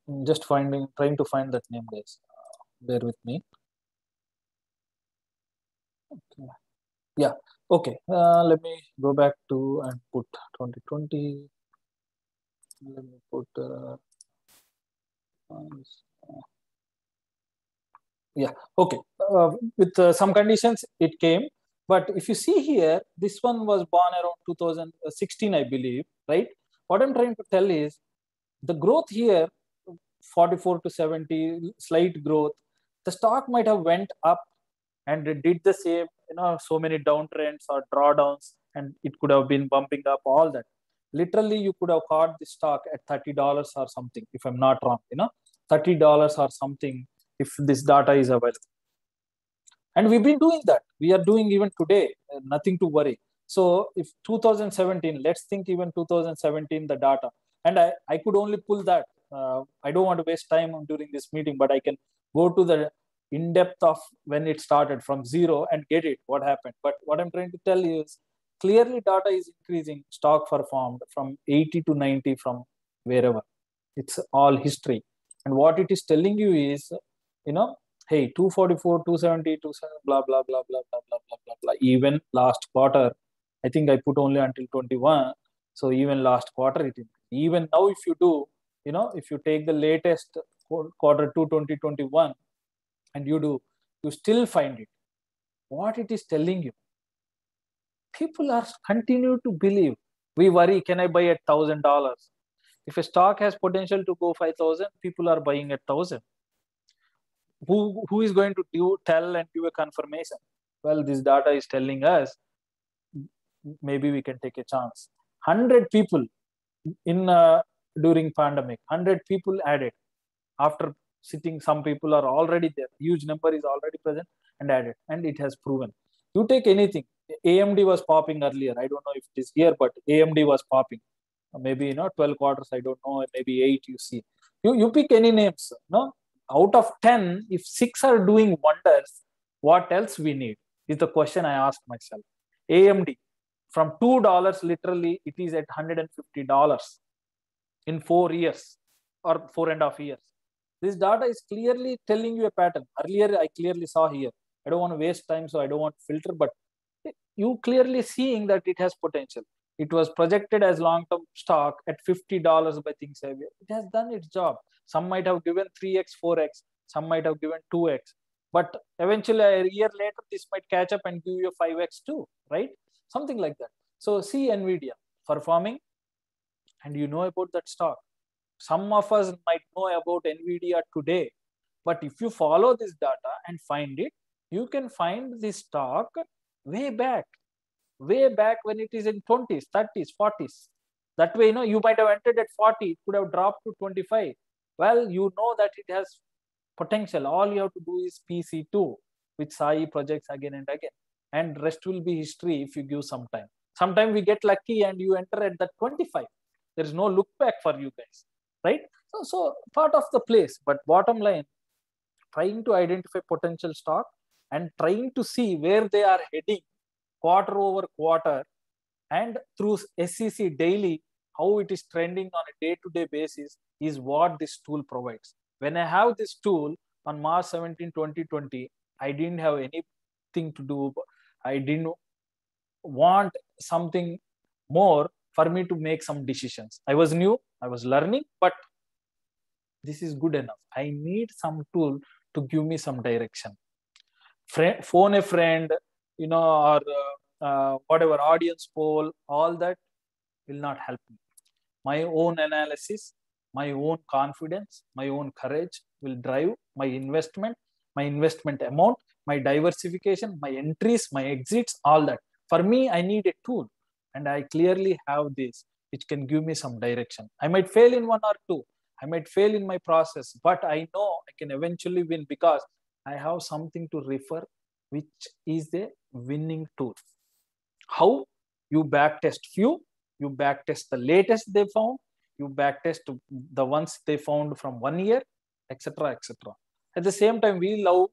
I'm just trying to find that name, guys. Bear with me. Okay. Yeah. Okay. Let me go back to and put 2020. Let me put yeah. Okay. With some conditions, it came. But if you see here, this one was born around 2016, I believe, right? What I'm trying to tell is the growth here, 44 to 70, slight growth. The stock might have went up and it did the same, so many downtrends or drawdowns, and it could have been bumping up, all that. Literally, you could have caught the stock at $30 or something, if I'm not wrong, $30 or something, if this data is available. And we've been doing that. We are doing even today, nothing to worry. So if 2017, let's think even 2017, the data, and I could only pull that. I don't want to waste time during this meeting, but I can go to the in depth of when it started from zero and get it, what happened. But what I'm trying to tell you is clearly data is increasing, stock performed from 80 to 90 from wherever. It's all history. And what it is telling you is, hey, 244, 270, 270, blah, blah, blah, blah, blah, blah, blah, blah, blah. Even last quarter, I think I put only until 21. So even last quarter, even now, if you do, if you take the latest quarter 2 2021 and you still find it. What it is telling you, people are continue to believe. We worry, can I buy at $1,000? If a stock has potential to go 5,000, people are buying at 1,000. Who is going to tell and give a confirmation? Well, this data is telling us maybe we can take a chance. 100 people in during pandemic, 100 people added. After sitting, some people are already there. Huge number is already present and added, and it has proven. You take anything. AMD was popping earlier. I don't know if it is here, but AMD was popping. Maybe 12 quarters. I don't know. Maybe 8. You see, you pick any names. No, out of 10, if 6 are doing wonders, what else we need is the question I ask myself. AMD from $2, literally, it is at $150 in 4 years or 4.5 years. This data is clearly telling you a pattern. Earlier, I clearly saw here. I don't want to waste time, so I don't want to filter, but you clearly seeing that it has potential. It was projected as long-term stock at $50 by ThinkSavvy. It has done its job. Some might have given 3x, 4x. Some might have given 2x. But eventually, a year later, this might catch up and give you 5x too, right? Something like that. So see NVIDIA performing, and you know about that stock. Some of us might know about NVIDIA today, but if you follow this data and find it, you can find this stock way back when it is in 20s, 30s, 40s. That way, you might have entered at 40, it could have dropped to 25. Well, you know that it has potential. All you have to do is PC2, which Sai projects again and again. And rest will be history if you give some time. Sometime we get lucky and you enter at that 25. There is no look back for you guys, right? So part of the place, but bottom line, trying to identify potential stock and trying to see where they are heading quarter over quarter and through SEC daily, how it is trending on a day-to-day basis is what this tool provides. When I have this tool on March 17, 2020, I didn't have anything to do. I didn't want something more for me to make some decisions. I was new, I was learning, but this is good enough. I need some tool to give me some direction. Phone a friend, or whatever audience poll, all that will not help me. My own analysis, my own confidence, my own courage will drive my investment amount, my diversification, my entries, my exits, all that. For me, I need a tool, and I clearly have this, which can give me some direction. I might fail in one or two, I might fail in my process, but I know I can eventually win because I have something to refer, which is a winning tool. How? You backtest few, you backtest the latest they found, you backtest the ones they found from 1 year, etc., etc. At the same time, we love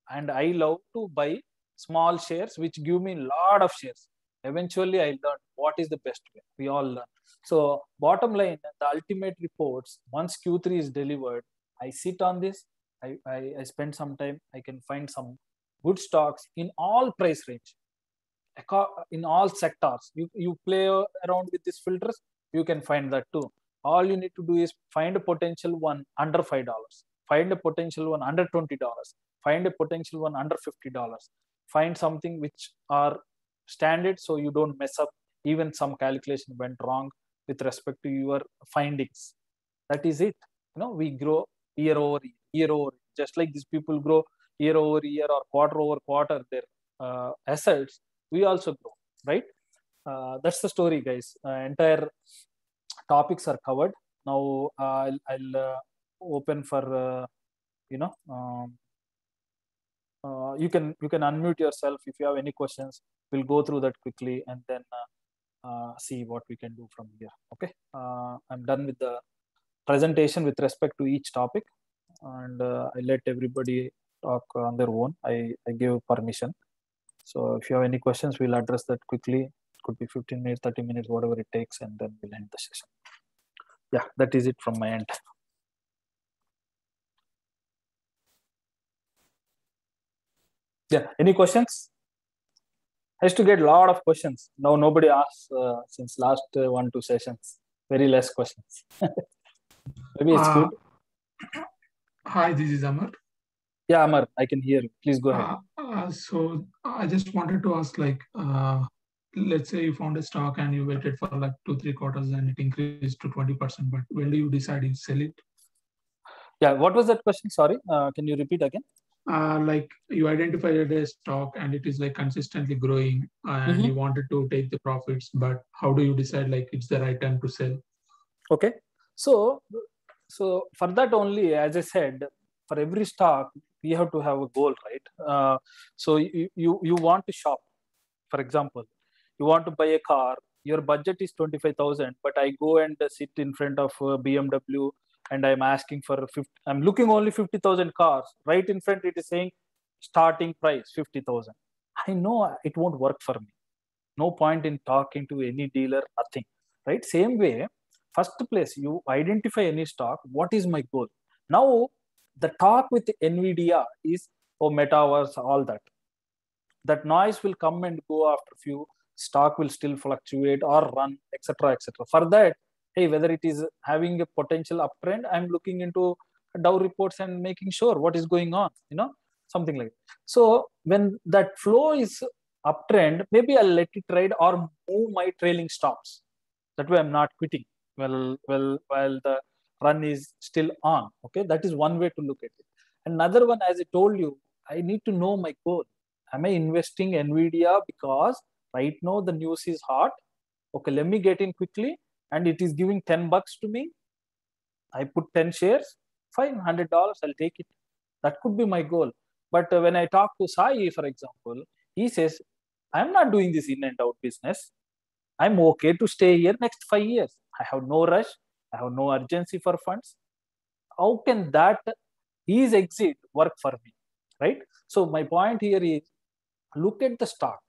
and I love to buy small shares, which give me a lot of shares. Eventually, I learn what is the best way. We all learn. So, bottom line, the ultimate reports, once Q3 is delivered, I sit on this, I spend some time, I can find some good stocks in all price range, in all sectors. You play around with these filters, you can find that too. All you need to do is find a potential one under $5, find a potential one under $20, find a potential one under $50, find something which are standard so you don't mess up even some calculation went wrong with respect to your findings. That is it. We grow year over year over, just like these people grow year over year or quarter over quarter their assets, we also grow, right? That's the story, guys. Entire topics are covered. Now I'll open for you can unmute yourself if you have any questions. We'll go through that quickly and then see what we can do from here. Okay, I'm done with the presentation with respect to each topic, and I let everybody talk on their own. I give permission. So if you have any questions, we'll address that quickly. It could be 15 minutes, 30 minutes, whatever it takes, and then we'll end the session. Yeah, that is it from my end. Yeah, any questions? I used to get a lot of questions. Now nobody asks since last 1-2 sessions. Very less questions. Maybe it's good. Hi, this is Amar. Yeah, Amar, I can hear you. Please go ahead. So I just wanted to ask, let's say you found a stock and you waited for like 2-3 quarters and it increased to 20%, but when do you decide you sell it? Yeah, what was that question? Sorry, can you repeat again? Like you identified a stock and it is like consistently growing and you wanted to take the profits, but how do you decide like it's the right time to sell? Okay, so for that only, as I said, for every stock we have to have a goal, right? So you want to shop. For example, you want to buy a car, your budget is 25,000, but I go and sit in front of BMW and I'm asking for 50, I'm looking only 50,000 cars. Right in front it is saying starting price 50,000. I know it won't work for me. No point in talking to any dealer, nothing. Right? Same way, first place, you identify any stock, what is my goal? Now, the talk with NVIDIA is, metaverse, all that. That noise will come and go after few, stock will still fluctuate or run, etc., etc. For that, hey, whether it is having a potential uptrend, I'm looking into Dow reports and making sure what is going on, something like that. So when that flow is uptrend, maybe I'll let it ride or move my trailing stops. That way I'm not quitting while the run is still on. Okay, that is one way to look at it. Another one, as I told you, I need to know my goal. Am I investing NVIDIA because right now the news is hot? Okay, let me get in quickly and it is giving $10 to me. I put 10 shares, fine, $100, I'll take it. That could be my goal. But when I talk to Sai, for example, he says, I'm not doing this in and out business. I'm okay to stay here next 5 years. I have no rush. I have no urgency for funds. How can that his exit work for me, right? So my point here is, look at the stock,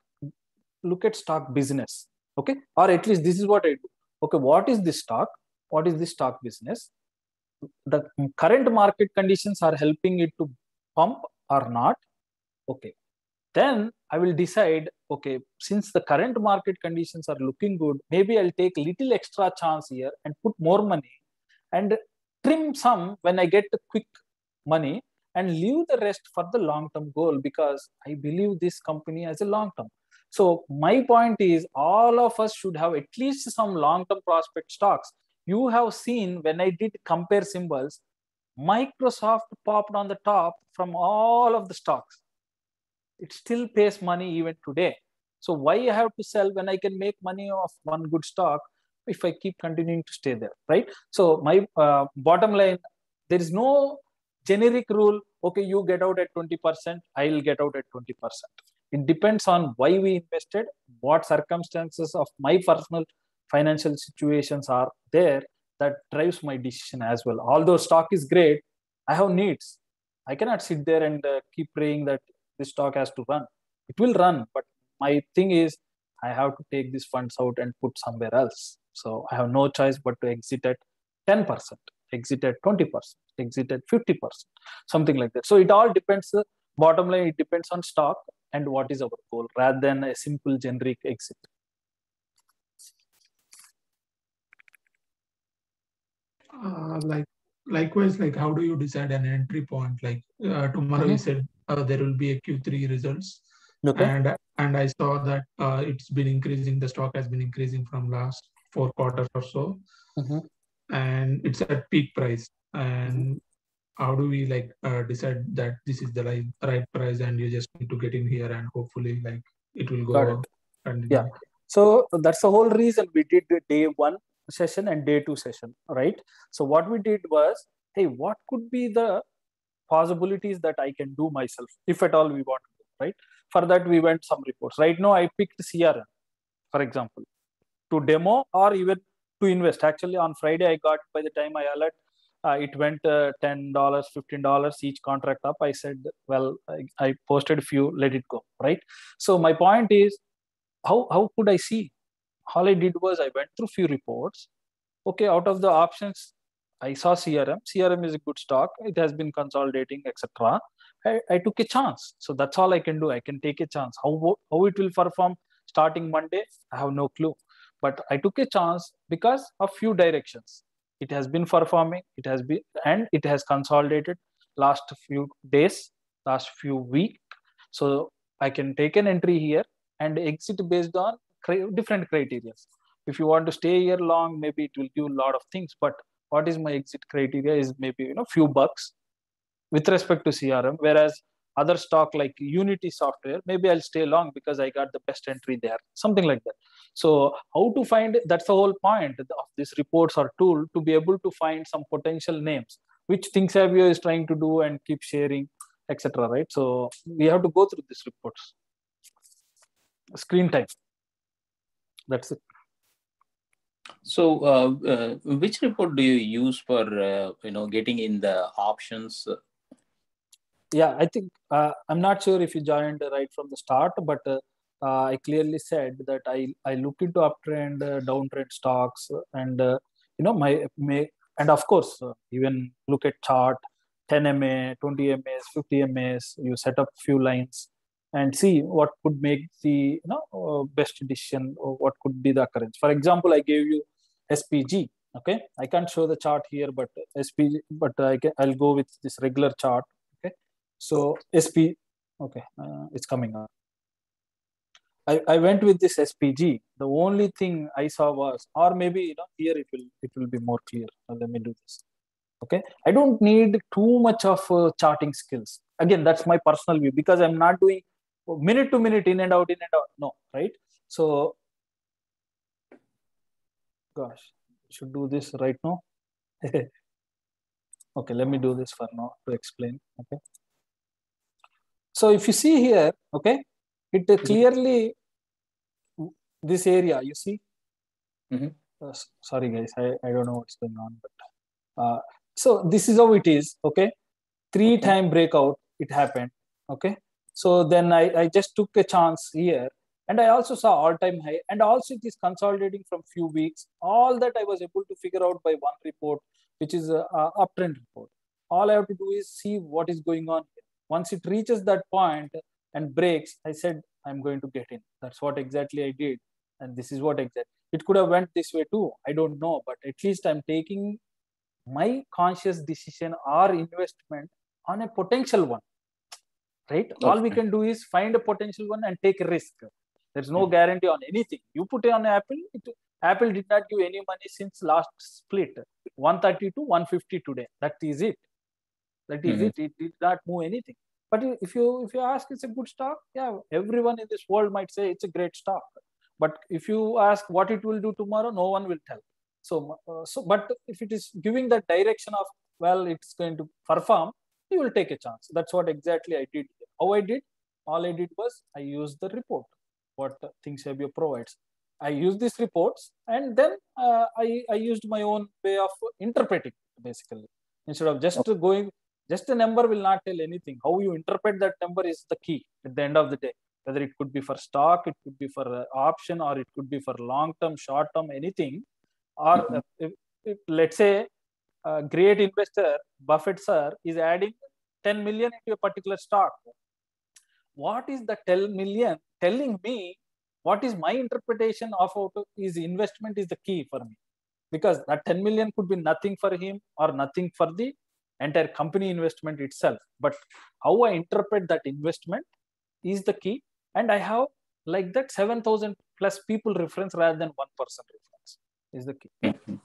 look at stock business. Okay, or at least this is what I do. Okay, what is this stock? What is this stock business? The current market conditions are helping it to pump or not. Okay, then I will decide, okay, since the current market conditions are looking good, maybe I'll take little extra chance here and put more money and trim some when I get the quick money and leave the rest for the long term goal, because I believe this company as a long term. So my point is, all of us should have at least some long term prospect stocks. You have seen when I did compare symbols, Microsoft popped on the top from all of the stocks. It still pays money even today. So why I have to sell when I can make money off one good stock if I keep continuing to stay there, right? So my bottom line, there is no generic rule. Okay, you get out at 20%, I'll get out at 20%. It depends on why we invested, what circumstances of my personal financial situations are there, that drives my decision as well. Although stock is great, I have needs. I cannot sit there and keep praying that this stock has to run. It will run, but my thing is, I have to take these funds out and put somewhere else. So I have no choice but to exit at 10%, exit at 20%, exit at 50%, something like that. So it all depends. The bottom line, it depends on stock and what is our goal, rather than a simple generic exit. Likewise, like how do you decide an entry point? Like tomorrow you said there will be a Q3 results, Okay. and I saw that it's been increasing. The stock has been increasing from last 4 quarters or so, and it's at peak price. And how do we like decide that this is the right price, and you just need to get in here and hopefully like it will Got go it. continue? Yeah. So that's the whole reason we did the day one session and day two session, right? So what we did was, hey, what could be the possibilities that I can do myself, if at all we want to do, right? For that, we went some reports. Right now, I picked CRM, for example, to demo or even to invest. Actually, on Friday, I got, by the time I alert, it went $10, $15 each contract up. I said, well, I posted a few, let it go, right? So my point is, how could I see? All I did was I went through few reports. Okay, out of the options, I saw CRM. CRM is a good stock. It has been consolidating, etc. I took a chance. So that's all I can do. I can take a chance. How it will perform starting Monday, I have no clue. But I took a chance because of few directions. It has been performing. It has been, and it has consolidated last few days, last few weeks. So I can take an entry here and exit based on different criteria. If you want to stay here long, maybe it will give a lot of things. But what is my exit criteria is maybe few bucks with respect to CRM. Whereas other stock like Unity Software, maybe I'll stay long because I got the best entry there, something like that. So how to find, that's the whole point of this reports or tool, to be able to find some potential names, which ThinkSavvy is trying to do and keep sharing, etc. Right? So we have to go through these reports. Screen time. That's it. So, which report do you use for getting in the options? Yeah, I think I'm not sure if you joined right from the start, but I clearly said that I look into uptrend, downtrend stocks, and and of course even look at chart, 10 MA, 20 MAs, 50 MAs. You set up few lines and see what could make the best decision, or what could be the occurrence. For example, I gave you SPG. Okay, I can't show the chart here, but SPG, but I'll go with this regular chart. Okay, so SP, okay, it's coming up. I went with this SPG. The only thing I saw was, or maybe here it will be more clear. Let me do this. Okay, I don't need too much of charting skills. Again, that's my personal view, because I'm not doing minute to minute, in and out, in and out. No, right? So, gosh, should do this right now. Okay, let me do this for now to explain. Okay. So if you see here, okay, it clearly, this area, you see. Sorry guys, I don't know what's going on, but so this is how it is. Okay, 3-time breakout, it happened. Okay, so then I just took a chance here And I also saw all-time high, and also it is consolidating from few weeks. All that I was able to figure out by one report, which is a uptrend report. All I have to do is see what is going on here. Once it reaches that point and breaks, I said, I'm going to get in. That's what exactly I did. And this is what exactly, it could have went this way too. I don't know, but at least I'm taking my conscious decision or investment on a potential one, right? Okay. All we can do is find a potential one and take a risk. There's no guarantee on anything. You put it on Apple, Apple did not give any money since last split, 130 to 150 today. That is it. That is it. It did not move anything. But if you ask, it's a good stock. Yeah, everyone in this world might say it's a great stock. But if you ask what it will do tomorrow, no one will tell. So, but if it is giving that direction of, well, it's going to perform, you will take a chance. That's what exactly I did. How I did? All I did was I used the report, what ThinkSabio provides. I used these reports, and then I used my own way of interpreting, basically. Instead of just going, just a number will not tell anything. How you interpret that number is the key at the end of the day. Whether it could be for stock, it could be for option, or it could be for long-term, short-term, anything. Or if, let's say, a great investor, Buffett sir, is adding 10 million into a particular stock. What is the 10 million telling me? What is my interpretation of his investment is the key for me, because that 10 million could be nothing for him or nothing for the entire company investment itself. But how I interpret that investment is the key. And I have like that 7,000 plus people reference rather than one person reference is the key.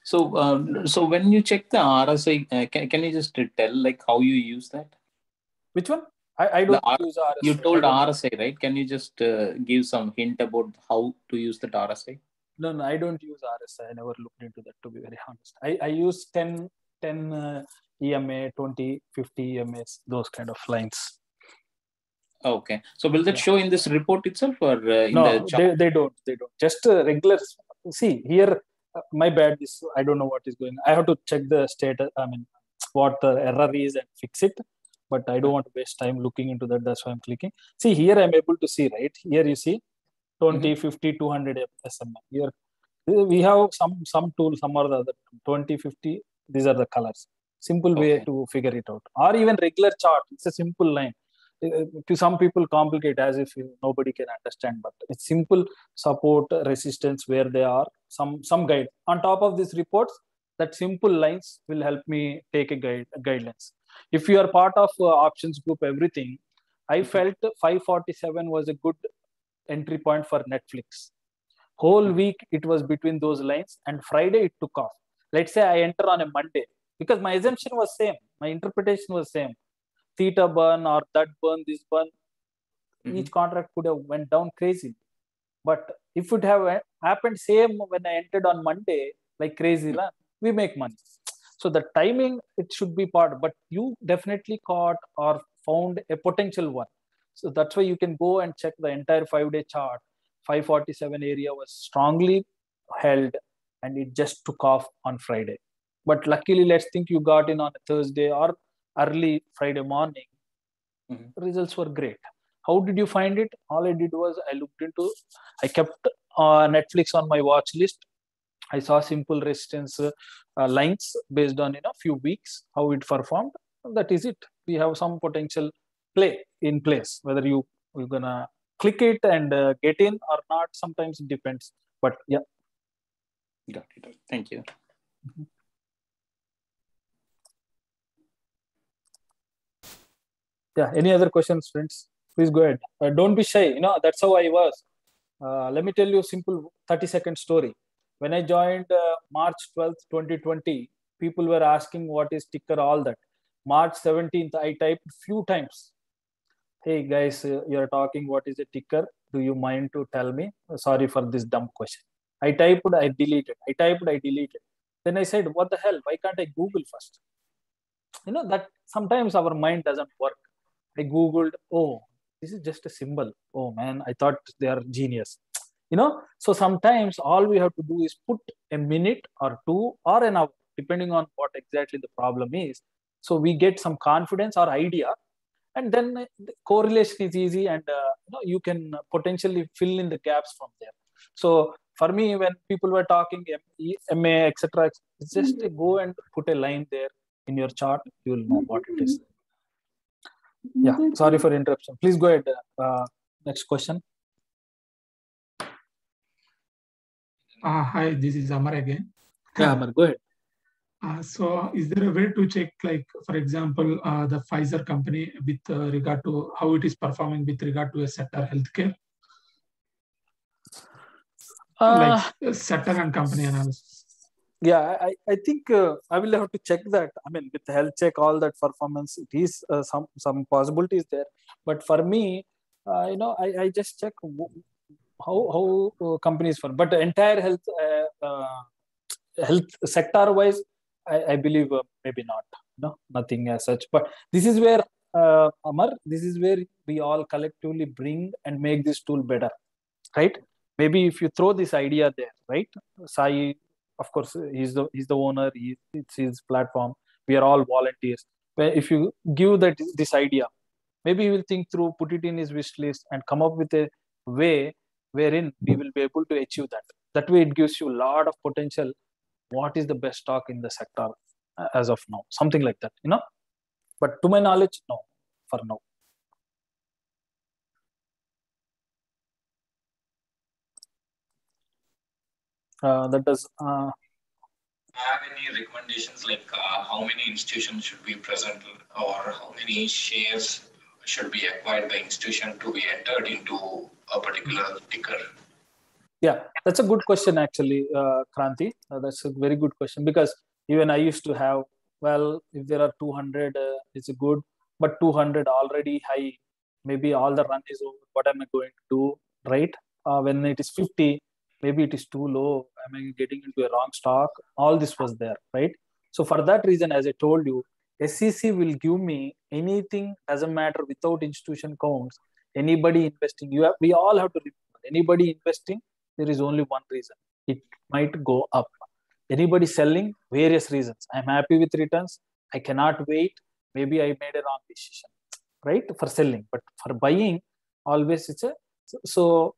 So when you check the RSI, can you just tell like how you use that? Which one? I don't use RSI. You told RSI, right? Can you just give some hint about how to use that RSI? No, I don't use RSI. I never looked into that, to be very honest. I use 10 EMA, 20, 50 EMAs, those kind of lines. Okay. So will that show in this report itself, or in no, the chart? They don't. Just regular. See here, my bad. I don't know what is going on. I have to check the status. I mean, what the error is and fix it. But I don't want to waste time looking into that. That's why I'm clicking. See here, I'm able to see, right? Here you see 20, 50, 200 SMA. Here we have some tool, some or the other 20, 50. These are the colors. Simple way to figure it out. Or even regular chart. It's a simple line. To some people complicate as if nobody can understand, but it's simple. Support, resistance, where they are, some guide. On top of these reports, that simple lines will help me take a guidelines. If you are part of options group, everything, I felt 547 was a good entry point for Netflix. Whole week it was between those lines, and Friday it took off. Let's say I enter on a Monday, because my assumption was same, my interpretation was same. Theta burn or that burn, this burn, each contract could have went down crazy. But if it have happened same when I entered on Monday, like crazy, we make money. So the timing, it should be part, but you definitely caught or found a potential one. So that's why you can go and check the entire 5-day chart. 547 area was strongly held, and it just took off on Friday. But luckily, let's think you got in on a Thursday or early Friday morning. Results were great. How did you find it? All I did was I kept Netflix on my watch list. I saw simple resistance lines based on few weeks, how it performed. That is it. We have some potential play in place. Whether you're gonna click it and get in or not, sometimes it depends. But yeah. Got it. Thank you. Yeah. Any other questions, friends? Please go ahead. Don't be shy. That's how I was. Let me tell you a simple 30-second story. When I joined March 12th, 2020, people were asking what is ticker, all that. March 17th, I typed few times. Hey guys, you're talking, what is a ticker? Do you mind to tell me? Sorry for this dumb question. I typed, I deleted. I typed, I deleted. Then I said, what the hell? Why can't I Google first? That sometimes our mind doesn't work. I Googled, oh, this is just a symbol. Oh man, I thought they are genius. So sometimes all we have to do is put a minute or two or an hour, depending on what exactly the problem is. So we get some confidence or idea, and then the correlation is easy, and you can potentially fill in the gaps from there. So for me, when people were talking MA, etc., just go and put a line there in your chart. You will know what it is. Yeah, sorry for interruption. Please go ahead. Next question. Hi, this is Amar again. Yeah, Amar, go ahead. So is there a way to check, like, for example, the Pfizer company with regard to how it is performing with regard to a sector healthcare? Like sector and company analysis. Yeah, I think I will have to check that. I mean, with health check, all that performance, it is some possibilities there. But for me, I just check how companies for. But the entire health sector wise, I believe maybe not. No, nothing as such. But this is where Amar, this is where we all collectively bring and make this tool better, right? Maybe if you throw this idea there, right? Sai, of course, he's the owner. It's his platform. We are all volunteers. But if you give this idea, maybe he will think through, put it in his wish list, and come up with a way wherein we will be able to achieve that. That way, it gives you a lot of potential. What is the best stock in the sector as of now? Something like that, But to my knowledge, no, for now. That does. Have any recommendations, like how many institutions should be present, or how many shares should be acquired by institution to be entered into a particular ticker? Yeah, that's a good question, actually, Kranti. That's a very good question, because even I used to have, well, if there are 200, it's good, but 200 already high, maybe all the run is over. What am I going to do, right? When it is 50, maybe it is too low. Am I getting into a wrong stock? All this was there, right? So for that reason, as I told you, SEC will give me anything, doesn't matter, without institution counts. Anybody investing, we all have to remember, anybody investing, there is only one reason. It might go up. Anybody selling, various reasons. I'm happy with returns. I cannot wait. Maybe I made a wrong decision, right? For selling, but for buying, always it's a, so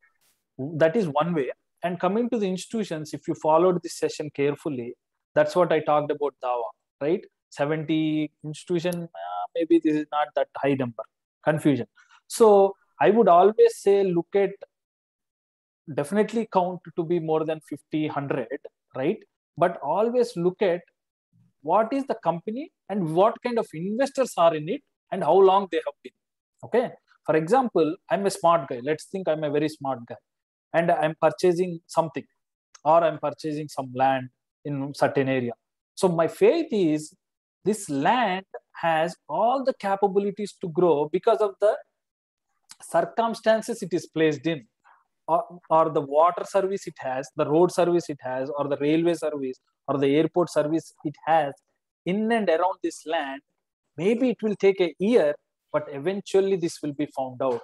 that is one way. And coming to the institutions, if you followed this session carefully, that's what I talked about Dawa, right? 70 institution, maybe this is not that high number, confusion. So I would always say, look at, definitely count to be more than 50, 100, right? But always look at what is the company and what kind of investors are in it and how long they have been. Okay. For example, I'm a smart guy. Let's think I'm a very smart guy and I'm purchasing something, or I'm purchasing some land in certain area. So my faith is this land has all the capabilities to grow because of the circumstances it is placed in. Or the water service it has, the road service it has, or the railway service, or the airport service it has in and around this land. Maybe it will take a year, but eventually this will be found out.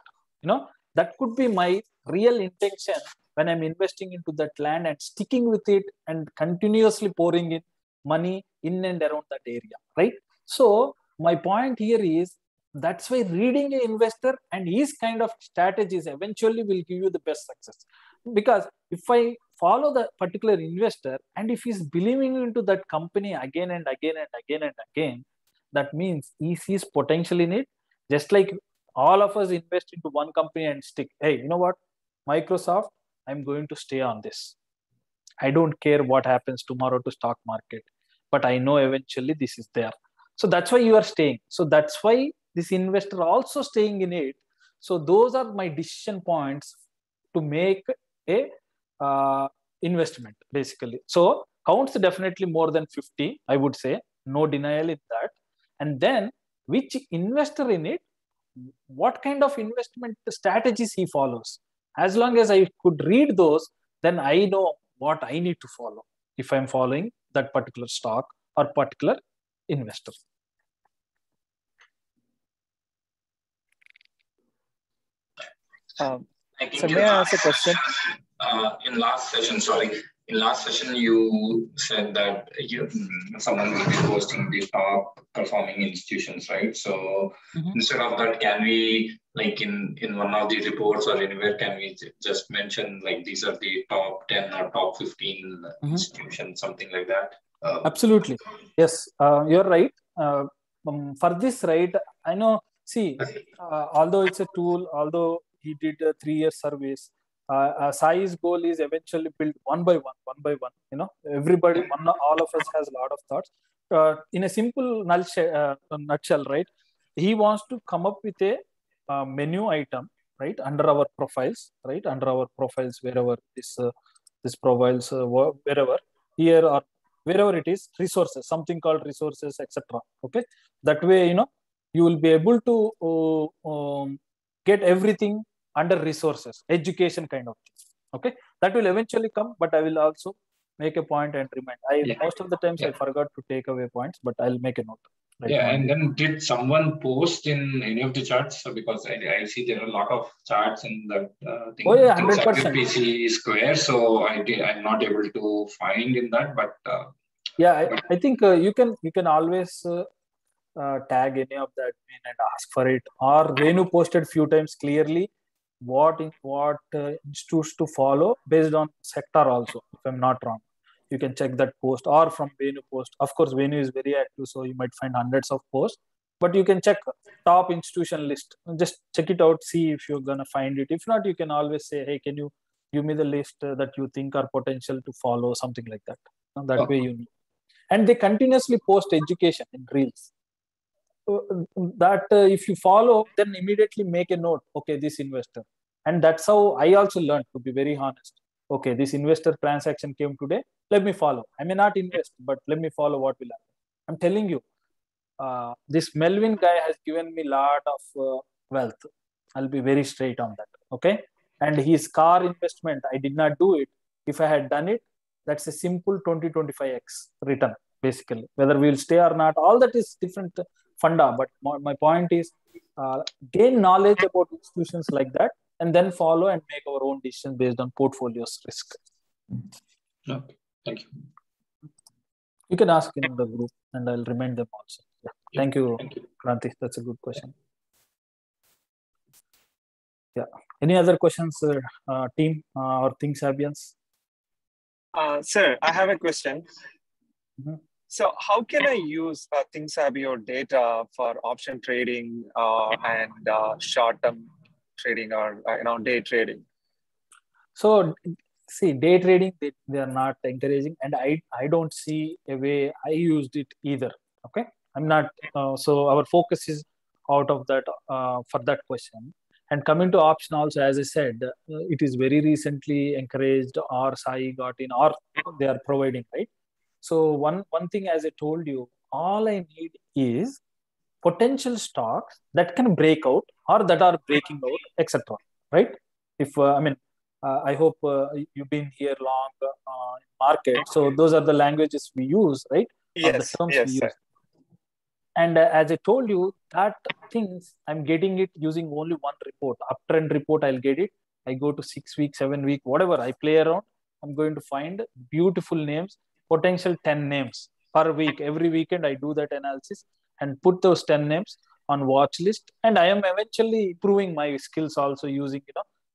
That could be my real intention when I'm investing into that land and sticking with it and continuously pouring in money in and around that area, right? So my point here is, that's why reading an investor and his kind of strategies eventually will give you the best success. Because if I follow the particular investor and if he's believing into that company again and again and again and again, that means he sees potential in it. Just like all of us invest into one company and stick, hey, you know what, Microsoft, I'm going to stay on this. I don't care what happens tomorrow to stock market, but I know eventually this is there. So that's why you are staying. So that's why this investor also staying in it. So those are my decision points to make a investment, basically. So counts definitely more than 50, I would say, no denial in that. And then which investor in it, what kind of investment strategies he follows. As long as I could read those, then I know what I need to follow if I'm following that particular stock or particular investor. So may I ask a question? In last session, sorry, in last session, you said that someone will be posting the top performing institutions, right? So instead of that, can we, like in one of the reports or anywhere, can we just mention like these are the top 10 or top 15 institutions, something like that? Absolutely. Yes, you're right. For this, right, I know, see, although it's a tool, although he did a 3-year service, Sai's goal is eventually build one by one. You know, everybody, all of us has a lot of thoughts. In a simple nutshell, right, he wants to come up with a menu item, right, under our profiles, wherever this profiles, wherever here or wherever it is, resources, something called resources, etc. Okay, that way, you know, you will be able to get everything under resources, education kind of thing. Okay, that will eventually come, but I will also make a point and remind. Most of the times I forgot to take away points, but I'll make a note. Right, and then did someone post in any of the charts? Because I see there are a lot of charts in that thing. Oh yeah, 100%. PC Square, so I'm not able to find in that, but I think you can always tag any of that and ask for it. Or Venu posted few times clearly what institutes to follow based on sector also, if I'm not wrong. You can check that post, or from Venu post. Of course, Venu is very active, so you might find hundreds of posts, but you can check top institution list. Just check it out, see if you're gonna find it. If not, you can always say, hey, can you give me the list that you think are potential to follow, something like that. And that way you know. And they continuously post education in Reels. That if you follow, then immediately make a note, okay, this investor. And that's how I also learned, to be very honest. Okay, this investor transaction came today, let me follow. I may not invest, but let me follow what will happen. I'm telling you, this Melvin guy has given me a lot of wealth. I'll be very straight on that. Okay, and his car investment, I did not do it. If I had done it, that's a simple 20-25x return, basically. Whether we'll stay or not, all that is different funda. But my point is, gain knowledge about institutions like that, and then follow and make our own decision based on portfolio's risk. Okay, thank you. You can ask in the group, and I'll remind them also. Yeah. Thank you, Kranti. That's a good question. Yeah. Any other questions, team or ThinkSapiens? Sir, I have a question. So how can I use ThinkSabio data for option trading and short-term trading or day trading? So see, day trading, they are not encouraging, and I don't see a way. I used it either. Okay, I'm not. So our focus is out of that for that question. And coming to option also, as I said, it is very recently encouraged, or Sai got in, or they are providing, right? So one thing, as I told you, all I need is potential stocks that can break out or that are breaking out, etc. Right? If I hope you've been here long in market, so those are the languages we use, right? Yes, or the terms yes, we use. sir. And as I told you, that things I'm getting it using only one report. Uptrend report, I'll get it. I go to 6 week, 7 week, whatever. I play around. I'm going to find beautiful names, potential 10 names per week. Every weekend, I do that analysis and put those 10 names on watch list. And I am eventually improving my skills also using,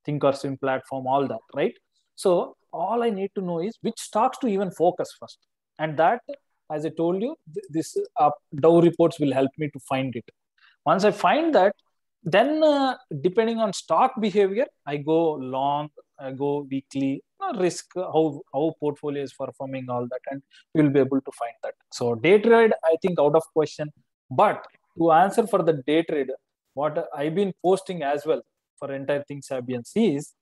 Thinkorswim platform, all that, right? So all I need to know is which stocks to even focus first. And that, as I told you, this Dow reports will help me to find it. Once I find that, then depending on stock behavior, I go long, I go weekly, risk, how portfolio is performing, all that, and you'll be able to find that. So day trade, I think out of question. But to answer for the day trade, what I've been posting as well for entire ThinkSapiens is,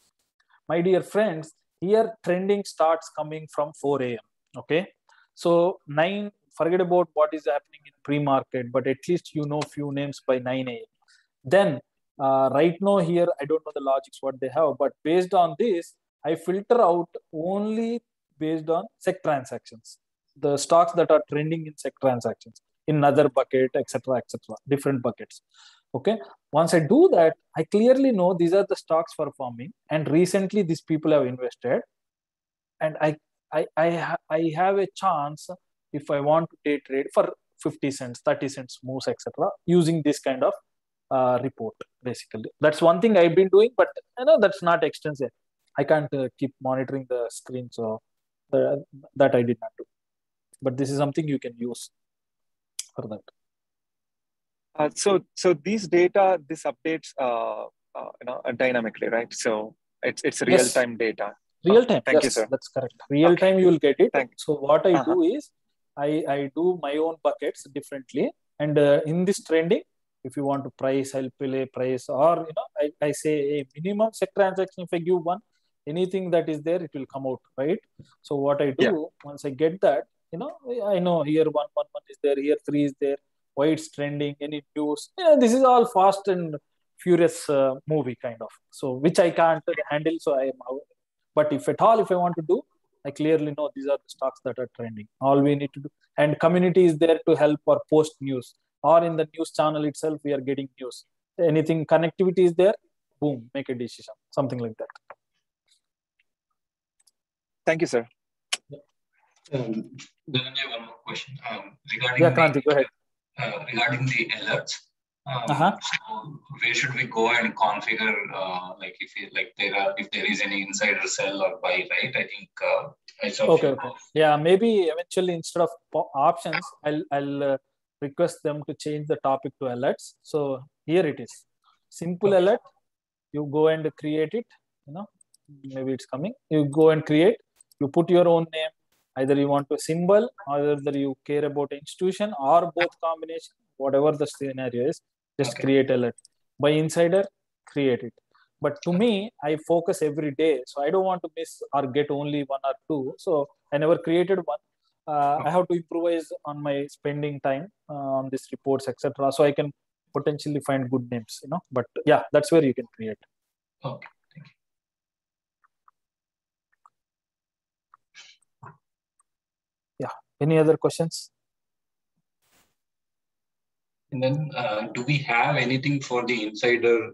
my dear friends, here trending starts coming from 4 a.m. Okay. So 9, forget about what is happening in pre-market, but at least few names by 9 a.m. Then right now here, I don't know the logics what they have, but based on this, I filter out only based on SEC transactions, the stocks that are trending in SEC transactions, in another bucket, etc., different buckets. Okay. Once I do that, I clearly know these are the stocks performing, and recently these people have invested, and I have a chance if I want to day trade for 50 cents, 30 cents moves, etc. using this kind of report. Basically, that's one thing I've been doing, but that's not extensive. I can't keep monitoring the screen, so that I did not do. But this is something you can use for that. So these data, this updates dynamically, right? So it's real time data. Real time. Thank yes, you, sir. That's correct. Real time you will get it. So what I do is I do my own buckets differently, and in this trending, if you want to price, I'll play price, or I say a minimum set transaction. If I give one, anything that is there, it will come out, right? So what I do once I get that, I know here one is there, here 3 is there, why it's trending, any news. This is all fast and furious movie kind of. So which I can't handle. So I am out. But if at all, if I want to do, I clearly know these are the stocks that are trending. All we need to do, and community is there to help or post news, or in the news channel itself, we are getting news. Anything connectivity is there, boom, make a decision, something like that. Thank you, sir. Then I have one more question regarding Kranti, go ahead. Regarding the alerts. So where should we go and configure if there is any insider sell or buy, right? I think okay. Yeah, maybe eventually instead of options, I'll request them to change the topic to alerts. So here it is. Simple alert. You go and create it. Maybe it's coming. You go and create. You put your own name. Either you want a symbol, or either you care about institution, or both combination. Whatever the scenario is, just create alert. By insider, create it. But to me, I focus every day, so I don't want to miss or get only 1 or 2. So I never created one. I have to improvise on my spending time on these reports, etc. So I can potentially find good names, But yeah, that's where you can create. Okay, thank you. Yeah. Any other questions? And then, do we have anything for the insider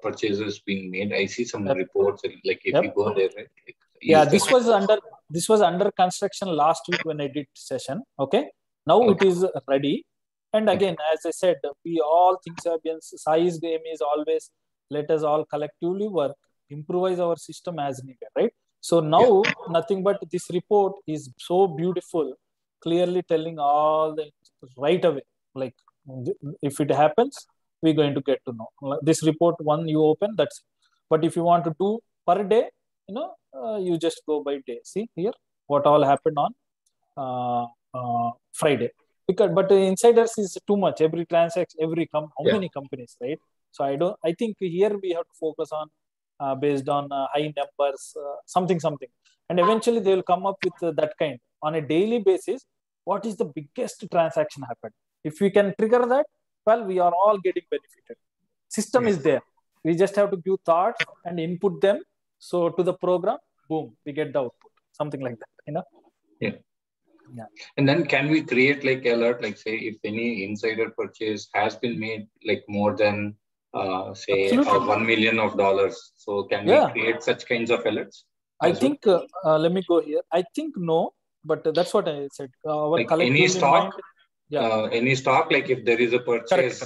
purchases being made? I see some reports, like if you go there, right? This was under construction last week when I did session. Okay, now it is ready. And again, as I said, we all think Sai's game is always let us all collectively work, improvise our system as needed, right? So now nothing but this report is so beautiful, clearly telling all the right away, like. If it happens, we're going to get to know. This report, one you open, that's it. But if you want to do per day, you just go by day. See here, what all happened on Friday. But insiders is too much. Every transaction, how many companies, right? So I think here we have to focus on based on high numbers, something. And eventually they will come up with that kind. On a daily basis, what is the biggest transaction happened? If we can trigger that, well, we are all getting benefited. System is there. We just have to give thoughts and input them. So to the program, boom, we get the output. Something like that, Yeah. And then can we create like alert, like say if any insider purchase has been made like more than say $1 million. So can we create such kinds of alerts? I think, let me go here. I think no, but that's what I said. Like any stock? Any stock, like if there is a purchase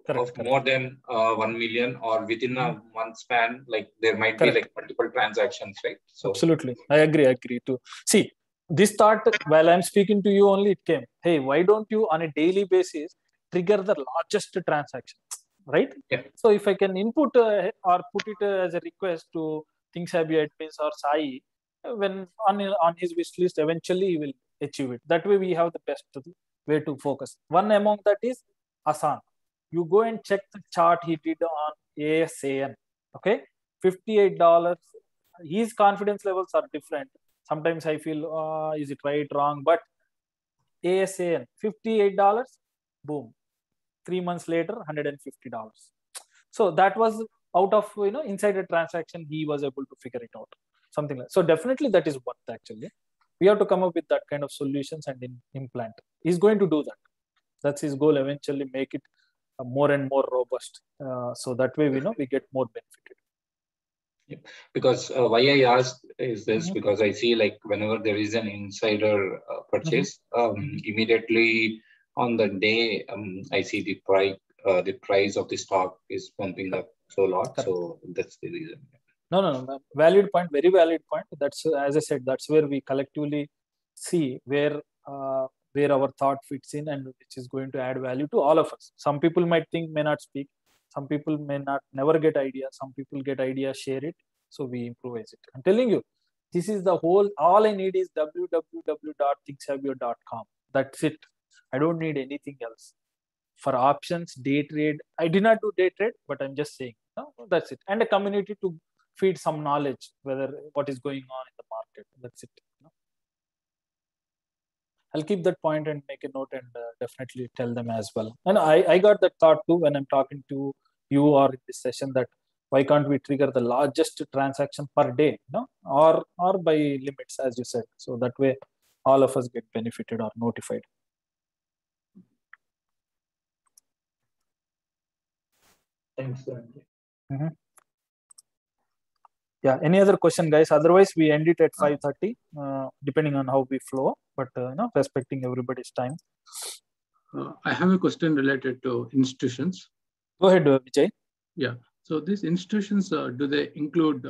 of more than 1 million or within a month span, like there might be like multiple transactions, right? So absolutely, I agree too. See, this thought while I'm speaking to you only, it came. Hey, why don't you on a daily basis trigger the largest transaction, right? So if I can input or put it as a request to ThinkSavvy admins or Sai, when on his wish list, eventually he will achieve it. That way we have the best way to focus. One among that is Asan. You go and check the chart he did on ASAN. Okay, $58. His confidence levels are different. Sometimes I feel, is it right, wrong? But ASAN, $58, boom. 3 months later, $150. So that was out of insider transaction. He was able to figure it out. Something like so. Definitely that is worth actually. We have to come up with that kind of solutions and implant. He's going to do that. That's his goal. Eventually, make it more and more robust. So that way, we get more benefited. Because why I asked is this, because I see like whenever there is an insider purchase, immediately on the day, I see the price of the stock is pumping up so a lot. Correct. So that's the reason. No. Valid point, very valid point. That's, as I said, that's where we collectively see where our thought fits in and which is going to add value to all of us. Some people might think, may not speak. Some people may not never get idea. Some people get idea, share it. So we improvise it. I'm telling you, this is the whole. All I need is www.thinksavvy.com. That's it. I don't need anything else. For options, day trade, I did not do day trade, but I'm just saying, no, that's it. And a community to feed some knowledge, whether what is going on in the market. That's it. I'll keep that point and make a note and definitely tell them as well. And I got that thought too when I'm talking to you or in this session, that why can't we trigger the largest transaction per day, or by limits, as you said. So that way, all of us get benefited or notified. Thanks, sir. Yeah, any other question, guys? Otherwise, we end it at 5:30, depending on how we flow, but respecting everybody's time. I have a question related to institutions. Go ahead, Vijay. Yeah, so these institutions, do they include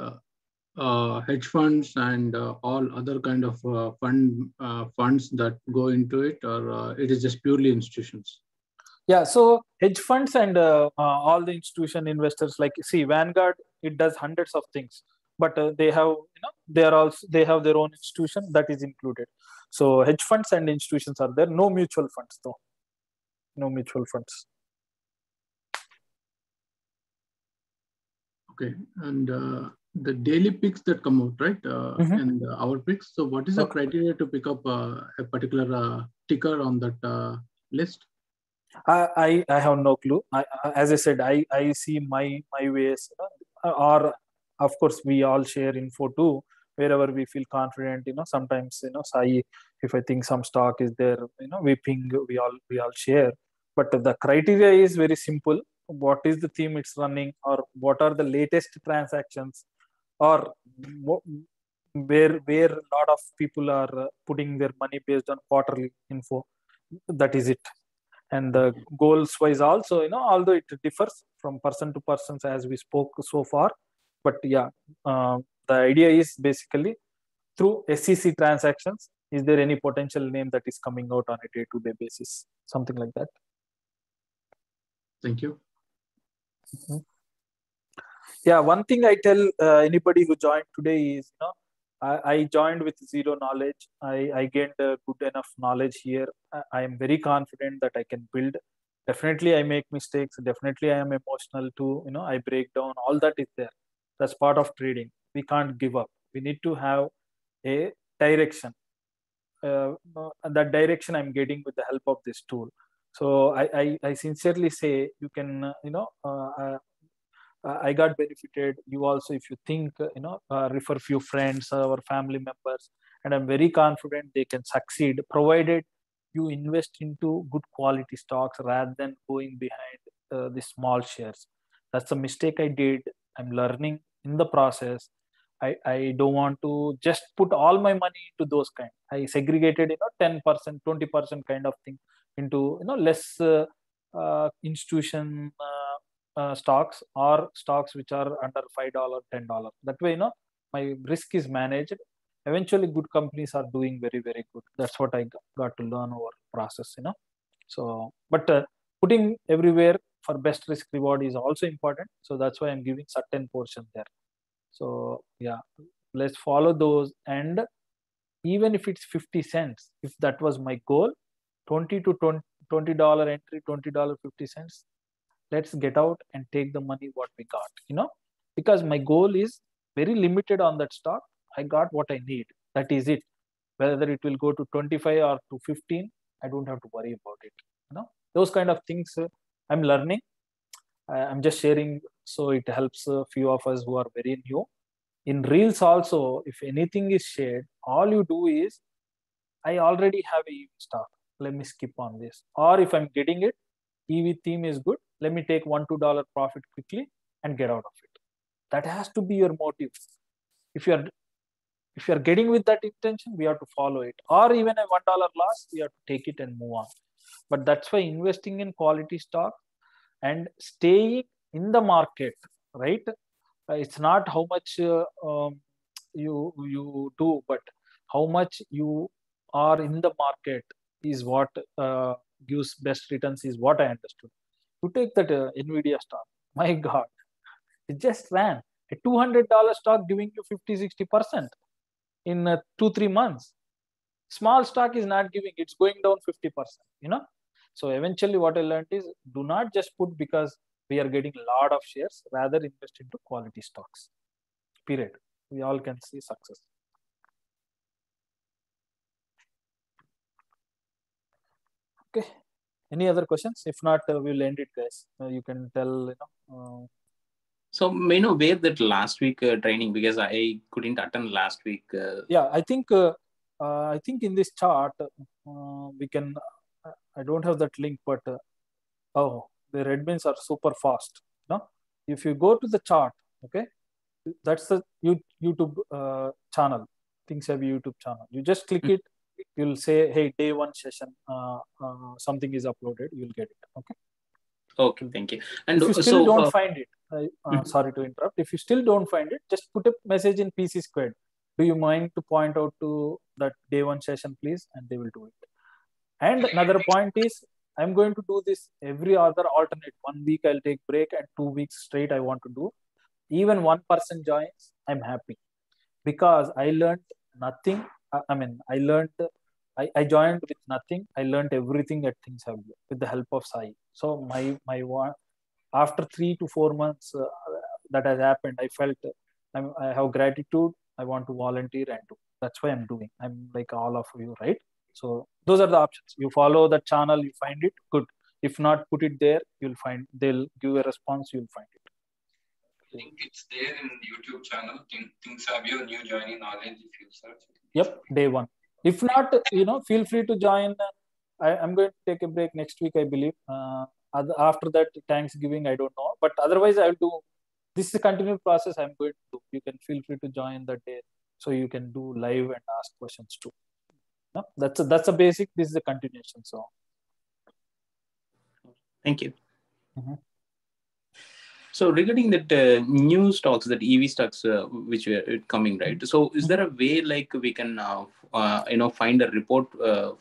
hedge funds and all other kind of funds that go into it, or it is just purely institutions? Yeah, so hedge funds and all the institution investors, like, see, Vanguard, it does hundreds of things, but they have, they have their own institution that is included. So hedge funds and institutions are there. No mutual funds though. No mutual funds. Okay, and the daily picks that come out, right? And our picks. So what is the criteria to pick up a particular ticker on that list? I have no clue. As I said, I see my ways, or of course we all share info too, wherever we feel confident. Sometimes Sai, if I think some stock is there, we ping, we all share. But the criteria is very simple. What is the theme it's running, or what are the latest transactions, or where a lot of people are putting their money based on quarterly info. That is it. And the goals wise also, although it differs from person to person as we spoke so far, but yeah, the idea is basically through SEC transactions, is there any potential name that is coming out on a day-to-day basis, something like that. Thank you. Yeah, one thing I tell anybody who joined today is, I joined with zero knowledge. I gained good enough knowledge here. I am very confident that I can build. Definitely I make mistakes. Definitely I am emotional too. I break down. All that is there. That's part of trading. We can't give up. We need to have a direction. And that direction I'm getting with the help of this tool. So I sincerely say, you can, I got benefited. You also, if you think, refer few friends or family members, and I'm very confident they can succeed, provided you invest into good quality stocks rather than going behind the small shares. That's a mistake I did. I'm learning in the process. I don't want to just put all my money into those kind. I segregated, 10%, 20% kind of thing into, less institution stocks, or stocks which are under $5, $10. That way, my risk is managed. Eventually, good companies are doing very, very good. That's what I got to learn over process, So, but putting everywhere for best risk reward is also important. So that's why I'm giving certain portion there. So yeah, let's follow those. And even if it's 50 cents, if that was my goal, $20 to $20 entry, $20.50, let's get out and take the money what we got, because my goal is very limited on that stock. I got what I need. That is it. Whether it will go to 25 or to 15, I don't have to worry about it. Those kind of things I'm learning. I'm just sharing, so it helps a few of us who are very new. In Reels also, if anything is shared, all you do is, I already have a EV stock. Let me skip on this. Or if I'm getting it, EV theme is good. Let me take $1, $2 profit quickly and get out of it. That has to be your motive. If you're getting with that intention, we have to follow it. Or even a $1 loss, we have to take it and move on. But that's why investing in quality stock and staying in the market, right? It's not how much you do, but how much you are in the market is what gives best returns, is what I understood. You take that Nvidia stock, my God, it just ran. A $200 stock giving you 50-60% in 2-3 months. Small stock is not giving, it's going down 50%, you know. So eventually what I learned is, do not just put because we are getting a lot of shares, rather invest into quality stocks, period. We all can see success. Okay, any other questions? If not, we'll end it, guys. You can tell, you know. So may know where that last week training, because I couldn't attend last week. Yeah, I think in this chart we can. I don't have that link, but oh, the admins are super fast. No, if you go to the chart, okay, that's the YouTube channel. ThinkSavvy YouTube channel. You just click it. You'll say, hey, day 1 session, something is uploaded. You'll get it. Okay. Okay, thank you. And if you still don't find it, sorry to interrupt. If you still don't find it, just put a message in PC Squared. Do you mind to point out to that day 1 session, please? And they will do it. And another point is, I'm going to do this every other alternate. 1 week I'll take break, and 2 weeks straight I want to do. Even 1 person joins, I'm happy, because I learned nothing. I joined with nothing. I learned everything at ThinkSavvy with the help of Sai. So my one, after 3 to 4 months that has happened, I felt I have gratitude. I want to volunteer and do. That's why I'm doing. I'm like all of you, right? So those are the options. You follow the channel, you find it, good. If not, put it there. You'll find. They'll give a response. You'll find it. I think it's there in the YouTube channel. ThinkSavvy New Joining Knowledge. If you search. Yep, day 1. If not, feel free to join. I'm going to take a break next week, I believe. After that, Thanksgiving, I don't know. But otherwise, I'll do. This is a continued process I'm going to do. You can feel free to join that day, so you can do live and ask questions too. No? That's a basic. This is a continuation. So, thank you. So regarding that new stocks, that EV stocks, which are coming, right? So is there a way like we can, find a report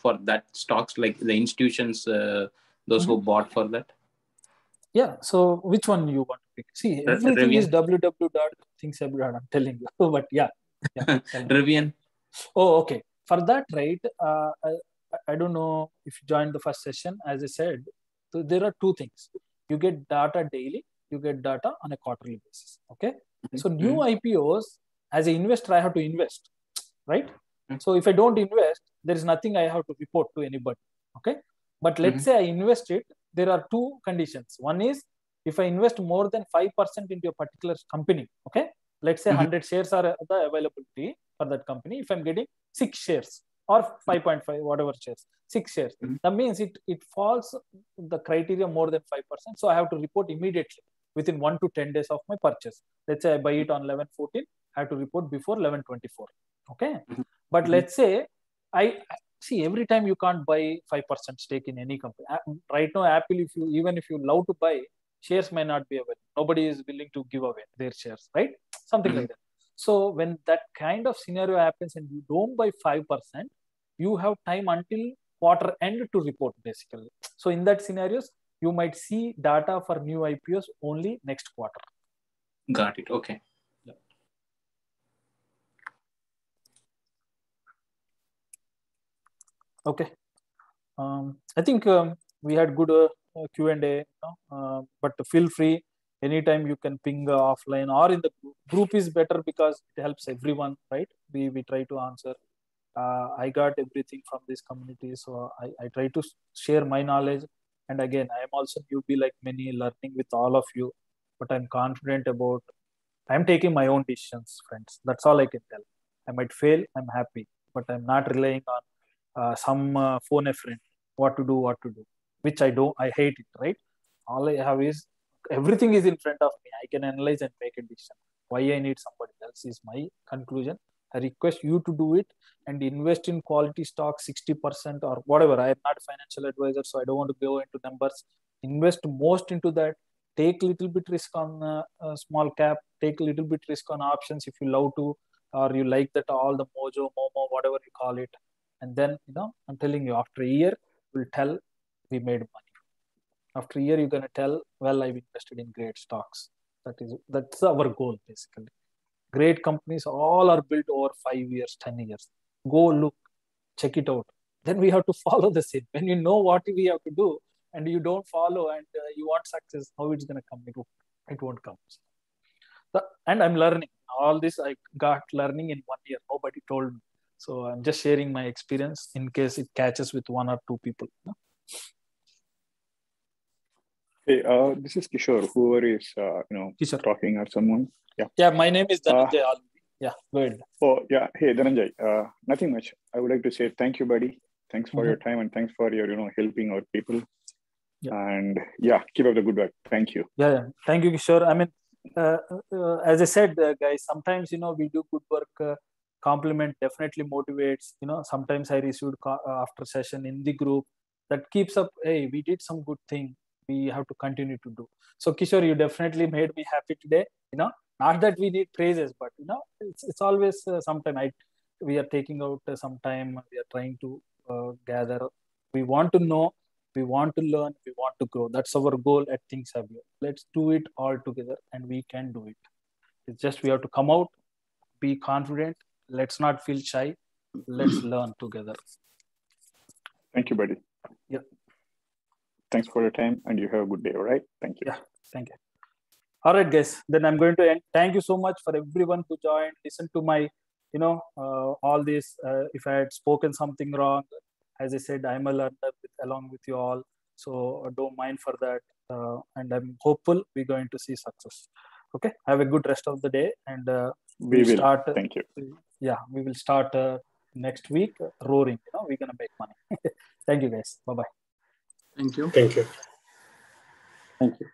for that stocks, like the institutions, those who bought for that? Yeah. So which one you want to pick? See, everything is www.thinksavvy. I'm telling you. But yeah. Rivian. Oh, okay. For that, right? I don't know if you joined the first session. As I said, so there are 2 things. You get data daily. You get data on a quarterly basis. Okay. So new IPOs, as an investor, I have to invest, right? So if I don't invest, there is nothing I have to report to anybody. Okay. But let's say I invest it. There are 2 conditions. One is, if I invest more than 5% into a particular company, okay, let's say 100 shares are the availability for that company. If I'm getting 6 shares or 5.5, whatever shares, 6 shares, that means it falls the criteria more than 5%. So I have to report immediately within 1 to 10 days of my purchase. Let's say I buy it on 11/14, I have to report before 11/24. Okay. But let's say I see, every time you can't buy 5% stake in any company. Right now, Apple, even if you love to buy, shares may not be available. Nobody is willing to give away their shares, right? Something like that. So when that kind of scenario happens and you don't buy 5%, you have time until quarter end to report, basically. So in that scenarios, you might see data for new IPOs only next quarter. Got it. Okay. Yeah. Okay. I think we had good Q&A, but feel free anytime. You can ping offline or in the group is better, because it helps everyone, right? We try to answer. I got everything from this community, so I try to share my knowledge. And again, I am also newbie like many, learning with all of you, but I'm confident about. I'm taking my own decisions, friends. That's all I can tell. I might fail. I'm happy, but I'm not relying on some phone a friend what to do, which I don't. I hate it. Right. All I have is everything is in front of me. I can analyze and make a decision. Why I need somebody else is my conclusion. I request you to do it and invest in quality stock 60% or whatever. I am not a financial advisor, so I don't want to go into numbers. Invest most into that. Take a little bit risk on small cap. Take a little bit risk on options if you love to, or you like that all the mojo, momo, whatever you call it. And then, I'm telling you, after a year, we'll tell we made money. After a year, you're going to tell, well, I've invested in great stocks. That's our goal, basically. Great companies all are built over 5 years, 10 years. Go look, check it out. Then we have to follow the same. When you know what we have to do and you don't follow and you want success, how it's going to come? It won't come. And I'm learning. All this I got learning in 1 year. Nobody told me. So I'm just sharing my experience in case it catches with 1 or 2 people. Hey, this is Kishore. Whoever is, Kishore. talking or someone. Yeah. Yeah, my name is Dhananjay. Yeah, go ahead. Oh, yeah. Hey, Dhananjay. Nothing much. I would like to say thank you, buddy. Thanks for your time and thanks for your, helping our people. Yeah. And yeah, keep up the good work. Thank you. Yeah. Thank you, Kishore. I mean, as I said, guys, sometimes, we do good work. Compliment definitely motivates. Sometimes I received after session in the group that keeps up. Hey, we did some good thing. We have to continue to do. So Kishore, you definitely made me happy today. Not that we need praises, but it's always sometime we are taking out some time. We are trying to gather. We want to know. We want to learn. We want to grow. That's our goal at ThinkSavvy. Let's do it all together, and we can do it. It's just we have to come out, be confident. Let's not feel shy. Let's learn together. Thank you, buddy. Yeah. Thanks for your time, and you have a good day. All right. Thank you. Yeah. Thank you. All right, guys. Then I'm going to end. Thank you so much for everyone who joined. Listen to my, all this. If I had spoken something wrong, as I said, I'm a learner along with you all. So don't mind for that. And I'm hopeful we're going to see success. Okay. Have a good rest of the day. And we will start. Thank you. Yeah, we will start next week roaring. We're going to make money. Thank you, guys. Bye-bye. Thank you. Thank you. Thank you.